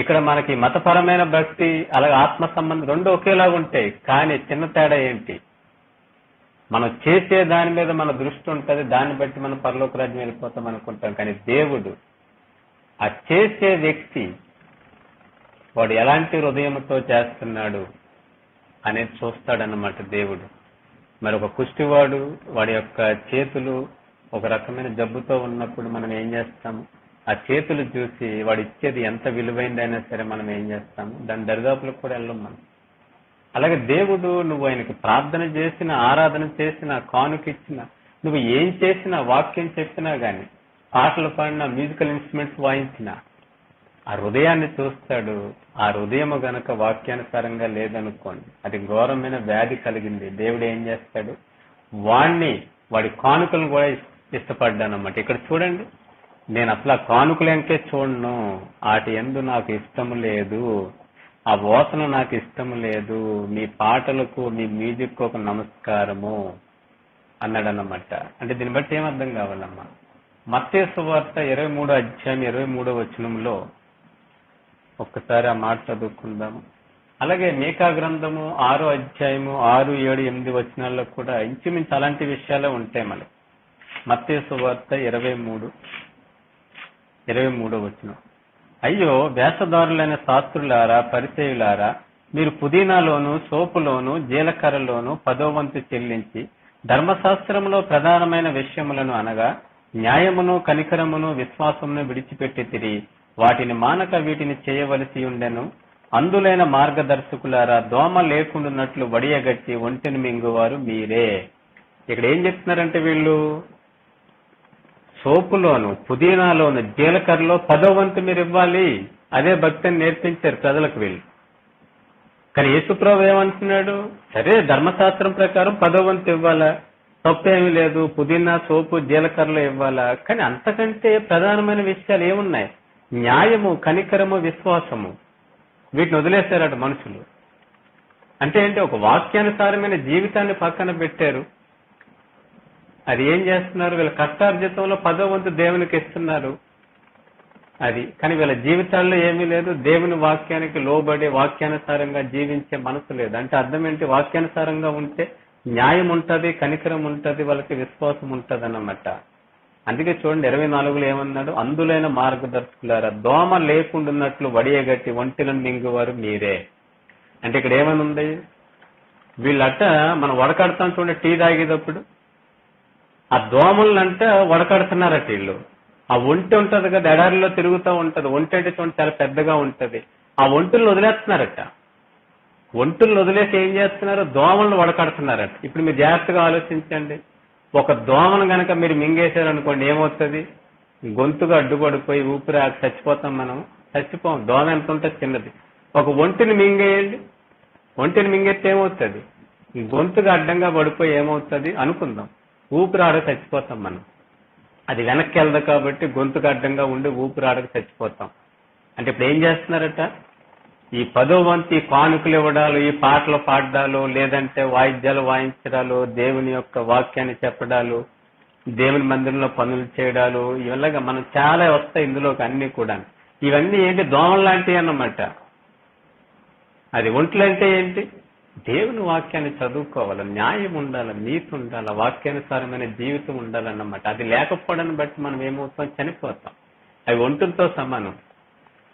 ఇక్కడ మనకి మతపరమైన భక్తి అలాగే ఆత్మ సంబంధం రెండు ఒకేలాగా ఉంటాయి. కానీ చిన్న తేడా ఏంటి? మనం చేసే దాని మీద మన దృష్టి ఉంటుంది, దాన్ని బట్టి మనం పరలోక రాజ్యం వెళ్ళిపోతాం అనుకుంటాం. కానీ దేవుడు ఆ చేసే వ్యక్తి వాడు ఎలాంటి హృదయంతో చేస్తున్నాడు అనేది చూస్తాడన్నమాట దేవుడు. మరి ఒక కుష్టివాడు వాడి యొక్క చేతులు ఒక రకమైన జబ్బుతో ఉన్నప్పుడు మనం ఏం చేస్తాము? ఆ చేతులు చూసి వాడు ఇచ్చేది ఎంత విలువైందైనా సరే మనం ఏం చేస్తాము? దాని దరిదాపులకు కూడా వెళ్ళం మనం. అలాగే దేవుడు నువ్వు ఆయనకి ప్రార్థన చేసిన, ఆరాధన చేసిన, కానుక ఇచ్చిన, నువ్వు ఏం చేసినా, వాక్యం చెప్పినా గాని, పాటలు పాడినా, మ్యూజికల్ ఇన్స్ట్రుమెంట్స్ వాయించినా ఆ హృదయాన్ని చూస్తాడు. ఆ హృదయము గనక వాక్యానుసారంగా లేదనుకోండి, అది ఘోరమైన వ్యాధి కలిగింది. దేవుడు ఏం చేస్తాడు? వాడి కానుకలను కూడా ఇష్టపడ్డానమాట. ఇక్కడ చూడండి, నేను అసలు ఆ కానుకలంకే చూడను, వాటి యందు నాకు ఇష్టము లేదు, ఆ వాసన నాకు ఇష్టము లేదు, మీ పాటలకు మీ మ్యూజిక్ ఒక నమస్కారము అన్నాడన్నమాట. అంటే దీన్ని బట్టి ఏమర్థం కావాలమ్మా? మత్తయి సువార్త 23వ అధ్యాయం 23వ వచనంలో ఒక్కసారి ఆ మాట చదువుకుందాము. అలాగే మీకా గ్రంథము 6వ అధ్యాయము 6, 7, 8 వచనాల్లో కూడా ఇంచుమించు అలాంటి విషయాలే ఉంటాయి. మనకి మత్తయి సువార్త 23వ వచనం, అయ్యో వేషధారులైన శాస్త్రులారా, పరిసయ్యులారా, మీరు పుదీనాలోను, సోపులోను, జీలకర్రలోను 10వ వంతు చెల్లించి ధర్మశాస్త్రంలో ప్రధానమైన విషయములను అనగా న్యాయమును, కనికరమును, విశ్వాసమును విడిచిపెట్టితిరి. వాటిని మానక వీటిని చేయవలసి ఉండెను. అందులైన మార్గదర్శకులారా, దోమ లేకుండాన్నట్లు వడియగట్టి ఒంటిని మింగువారు మీరే. ఇక్కడ ఏం చెప్తున్నారంటే వీళ్ళు సోపులోను, పుదీనాలోను, జీలకర్రలో 10వ వంతు మీరు ఇవ్వాలి. అదే భక్తిని నేర్పించారు ప్రజలకు వీళ్ళు. కానీ యేసుప్రభు ఏమంటున్నాడు? సరే, ధర్మశాస్త్రం ప్రకారం 10వ వంతు ఇవ్వాలా, తప్పేమీ లేదు. పుదీనా, సోపు, జీలకర్రలో ఇవ్వాలా. కానీ అంతకంటే ప్రధానమైన విషయాలు ఏమున్నాయి? న్యాయము, కనికరము, విశ్వాసము. వీటిని వదిలేశారట మనుషులు. అంటే ఏంటి? ఒక వాక్యానుసారమైన జీవితాన్ని పక్కన పెట్టారు. అది ఏం చేస్తున్నారు? వీళ్ళ కష్టార్జితంలో 10వ వంతు దేవునికి ఇస్తున్నారు. అది కానీ వీళ్ళ జీవితాల్లో ఏమీ లేదు. దేవుని వాక్యానికి లోబడి వాక్యానుసారంగా జీవించే మనసు లేదు. అంటే అర్థం ఏంటి? వాక్యానుసారంగా ఉంటే న్యాయం ఉంటది, కనికరం ఉంటది, వాళ్ళకి విశ్వాసం ఉంటది అన్నమాట. అందుకే చూడండి 24లో ఏమన్నాడు? అందులైన మార్గదర్శకులారా, దోమ లేకుండాన్నట్లు వడియగట్టి ఒంటిలను మింగువారు మీరే. అంటే ఇక్కడ ఏమనుంది? వీళ్ళట మనం వడకడతాం చూడండి, టీ తాగేటప్పుడు ఆ దోమలనంట వడకడుతున్నారట వీళ్ళు. ఆ ఒంటి ఉంటది కదా, ఎడారిలో తిరుగుతూ ఉంటది. ఒంటి అంటే చూడండి చాలా పెద్దగా ఉంటది. ఆ ఒంటులను వదిలేస్తున్నారట. ఒంటులను వదిలేసి ఏం చేస్తున్నారు? దోమలను వడకడుతున్నారట. ఇప్పుడు మీరు జాగ్రత్తగా ఆలోచించండి. ఒక దోమను గనక మీరు మింగేశారనుకోండి, ఏమవుతుంది? గొంతుగా అడ్డుపడిపోయి ఊపిరి చచ్చిపోతాం. మనం చచ్చిపోం. దోమ ఎంత ఉంటుంది? చిన్నది. ఒక ఒంటిని మింగేయండి, ఒంటిని మింగేస్తే ఏమవుతుంది? గొంతుగా అడ్డంగా పడిపోయి ఏమవుతుంది అనుకుందాం, ఊపిరాడక చచ్చిపోతాం మనం. అది వెనక్కి వెళ్దు కాబట్టి గొంతుకు అడ్డంగా ఉండి ఊపిరాడక చచ్చిపోతాం. అంటే ఇప్పుడు ఏం చేస్తున్నారట? ఈ 10వ వంతు ఈ కానుకలు ఇవ్వడాలు, ఈ పాటలు పాడడాలు, లేదంటే వాయిద్యాలు వాయించడాలు, దేవుని యొక్క వాక్యాన్ని చెప్పడాలు, దేవుని మందిరంలో పనులు చేయడాలు, ఇవల్లగా మనం చాలా వస్తాయి ఇందులోకి అన్ని కూడా. ఇవన్నీ ఏంటి? దోమలు లాంటివి అన్నమాట. అది ఒంట్లంటే ఏంటి? దేవుని వాక్యాన్ని చదువుకోవాలి, న్యాయం ఉండాలి, నీతి ఉండాలి, వాక్యానుసారమైన జీవితం ఉండాలన్నమాట. అది లేకపోవడాన్ని బట్టి మనం ఏమవుతాం? చనిపోతాం. అవి ఒంటులతో సమానం.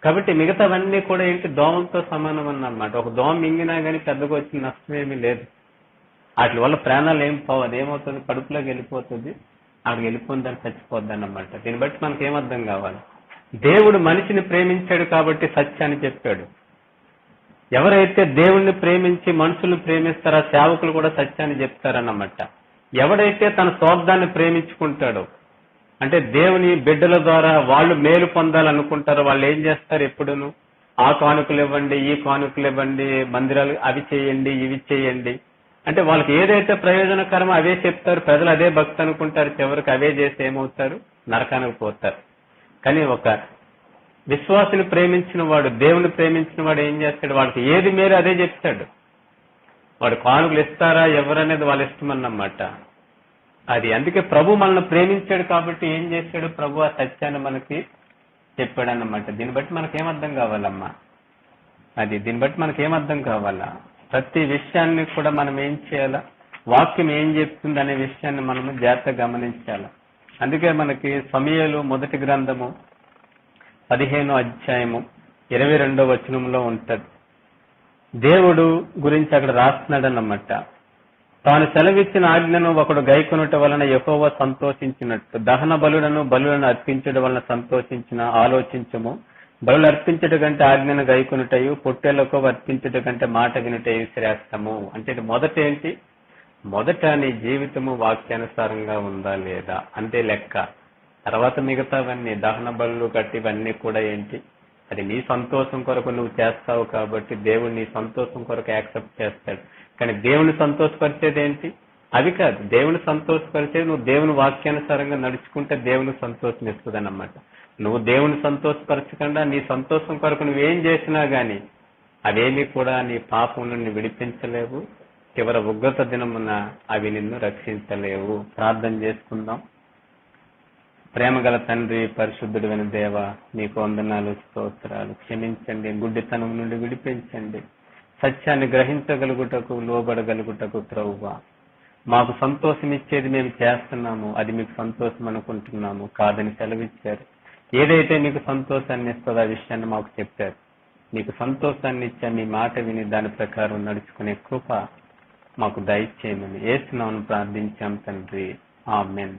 కాబట్టి మిగతావన్నీ కూడా ఏంటి? దోమలతో సమానం అన్నమాట. ఒక దోమ మింగినా కానీ పెద్దగా వచ్చిన నష్టం ఏమీ లేదు. వాటి వల్ల ప్రాణాలు ఏం పోవు. అది ఏమవుతుంది? కడుపులోకి వెళ్ళిపోతుంది. అక్కడికి వెళ్ళిపోయింది, దాన్ని చచ్చిపోద్ది అన్నమాట. దీన్ని బట్టి మనకి ఏమర్థం కావాలి? దేవుడు మనిషిని ప్రేమించాడు కాబట్టి సత్యాన్ని చెప్పాడు. ఎవరైతే దేవుణ్ణి ప్రేమించి మనుషుల్ని ప్రేమిస్తారో సేవకులు కూడా సత్యాన్ని చెప్తారన్నమాట. ఎవడైతే తన స్వార్థాన్ని ప్రేమించుకుంటాడో, అంటే దేవుని బిడ్డల ద్వారా వాళ్ళు మేలు పొందాలనుకుంటారో, వాళ్ళు ఏం చేస్తారు? ఎప్పుడును ఆ కానుకలు ఇవ్వండి, ఈ కానుకలు ఇవ్వండి, మందిరాలు అవి చేయండి, ఇవి చేయండి అంటే వాళ్ళకి ఏదైతే ప్రయోజనకరమో అవే చెప్తారు. ప్రజలు అదే భక్తి అనుకుంటారు. చివరికి అవే చేసి ఏమవుతారు? నరకానికి పోతారు. కానీ ఒక విశ్వాసుని ప్రేమించిన వాడు, దేవుని ప్రేమించిన వాడు ఏం చేస్తాడు? వాడికి ఏది మేలు అదే చెప్తాడు. వాడు కానుకలు ఇస్తారా ఎవరనేది వాళ్ళ ఇష్టం అన్నమాట. అది అందుకే ప్రభు మనల్ని ప్రేమించాడు కాబట్టి ఏం చేశాడు? ప్రభు ఆ సత్యాన్ని మనకి చెప్పాడు అన్నమాట. దీన్ని బట్టి మనకేమర్థం కావాలమ్మా? దీన్ని బట్టి మనకేమర్థం కావాలా? ప్రతి విషయాన్ని కూడా మనం ఏం చేయాలా? వాక్యం ఏం చెప్తుంది అనే విషయాన్ని మనము జాగ్రత్తగా గమనించాలి. అందుకే మనకి సమూయేలు మొదటి గ్రంథము 15వ అధ్యాయము 22వ వచనంలో ఉంటది. దేవుడు గురించి అక్కడ రాస్తున్నాడు అన్నమాట. తాను సెలవిచ్చిన ఆజ్ఞను ఒకడు గైకొనుట వలన యెహోవా సంతోషించినట్టు దహన బలులను అర్పించడం వలన సంతోషించిన ఆలోచించము. బలులు అర్పించట కంటే ఆజ్ఞను గైకొనుటయు, పొట్టేళ్లకు అర్పించట కంటే మాట వినుటయు శ్రేష్టము. అంటే మొదట ఏంటి? మొదట నీ జీవితము వాక్యానుసారంగా ఉందా లేదా అంతే లెక్క. తర్వాత మిగతావన్నీ దహన బలులు కట్టివన్నీ కూడా ఏంటి? అది నీ సంతోషం కొరకు నువ్వు చేస్తావు కాబట్టి దేవుడు నీ సంతోషం కొరకు యాక్సెప్ట్ చేస్తాడు. కానీ దేవుని సంతోషపరిచేది ఏంటి? అవి కాదు. దేవుని సంతోషపరిచేది నువ్వు దేవుని వాక్యానుసారంగా నడుచుకుంటే దేవుని సంతోషం ఇస్తుంది అన్నమాట. నువ్వు దేవుని సంతోషపరచకుండా నీ సంతోషం కొరకు నువ్వేం చేసినా గాని అవేమీ కూడా నీ పాపం నుండి విడిపించలేవు. చివరి ఉగ్రత దినమున అవి నిన్ను రక్షించలేవు. ప్రార్థన చేసుకుందాం. ప్రేమగల తండ్రి, పరిశుద్ధుడైన దేవ, నీకు వందనాలు, స్తోత్రాలు. క్షమించండి, గుడ్డితనం నుండి విడిపించండి, సత్యాన్ని గ్రహించగలుగుటకు, లోబడగలుగుటకు ప్రభువా మాకు సంతోషం ఇచ్చేది మేము చేస్తున్నాము, అది మీకు సంతోషం అనుకుంటున్నాము కాదని సెలవిచ్చారు. ఏదైతే మీకు సంతోషాన్ని ఇస్తుందో ఆ విషయాన్ని మాకు చెప్పారు. మీకు సంతోషాన్ని ఇచ్చా మీ మాట విని దాని ప్రకారం నడుచుకునే కృప మాకు దయచేయమని యేసు నామమున ప్రార్థించాం తండ్రి. ఆమేన్.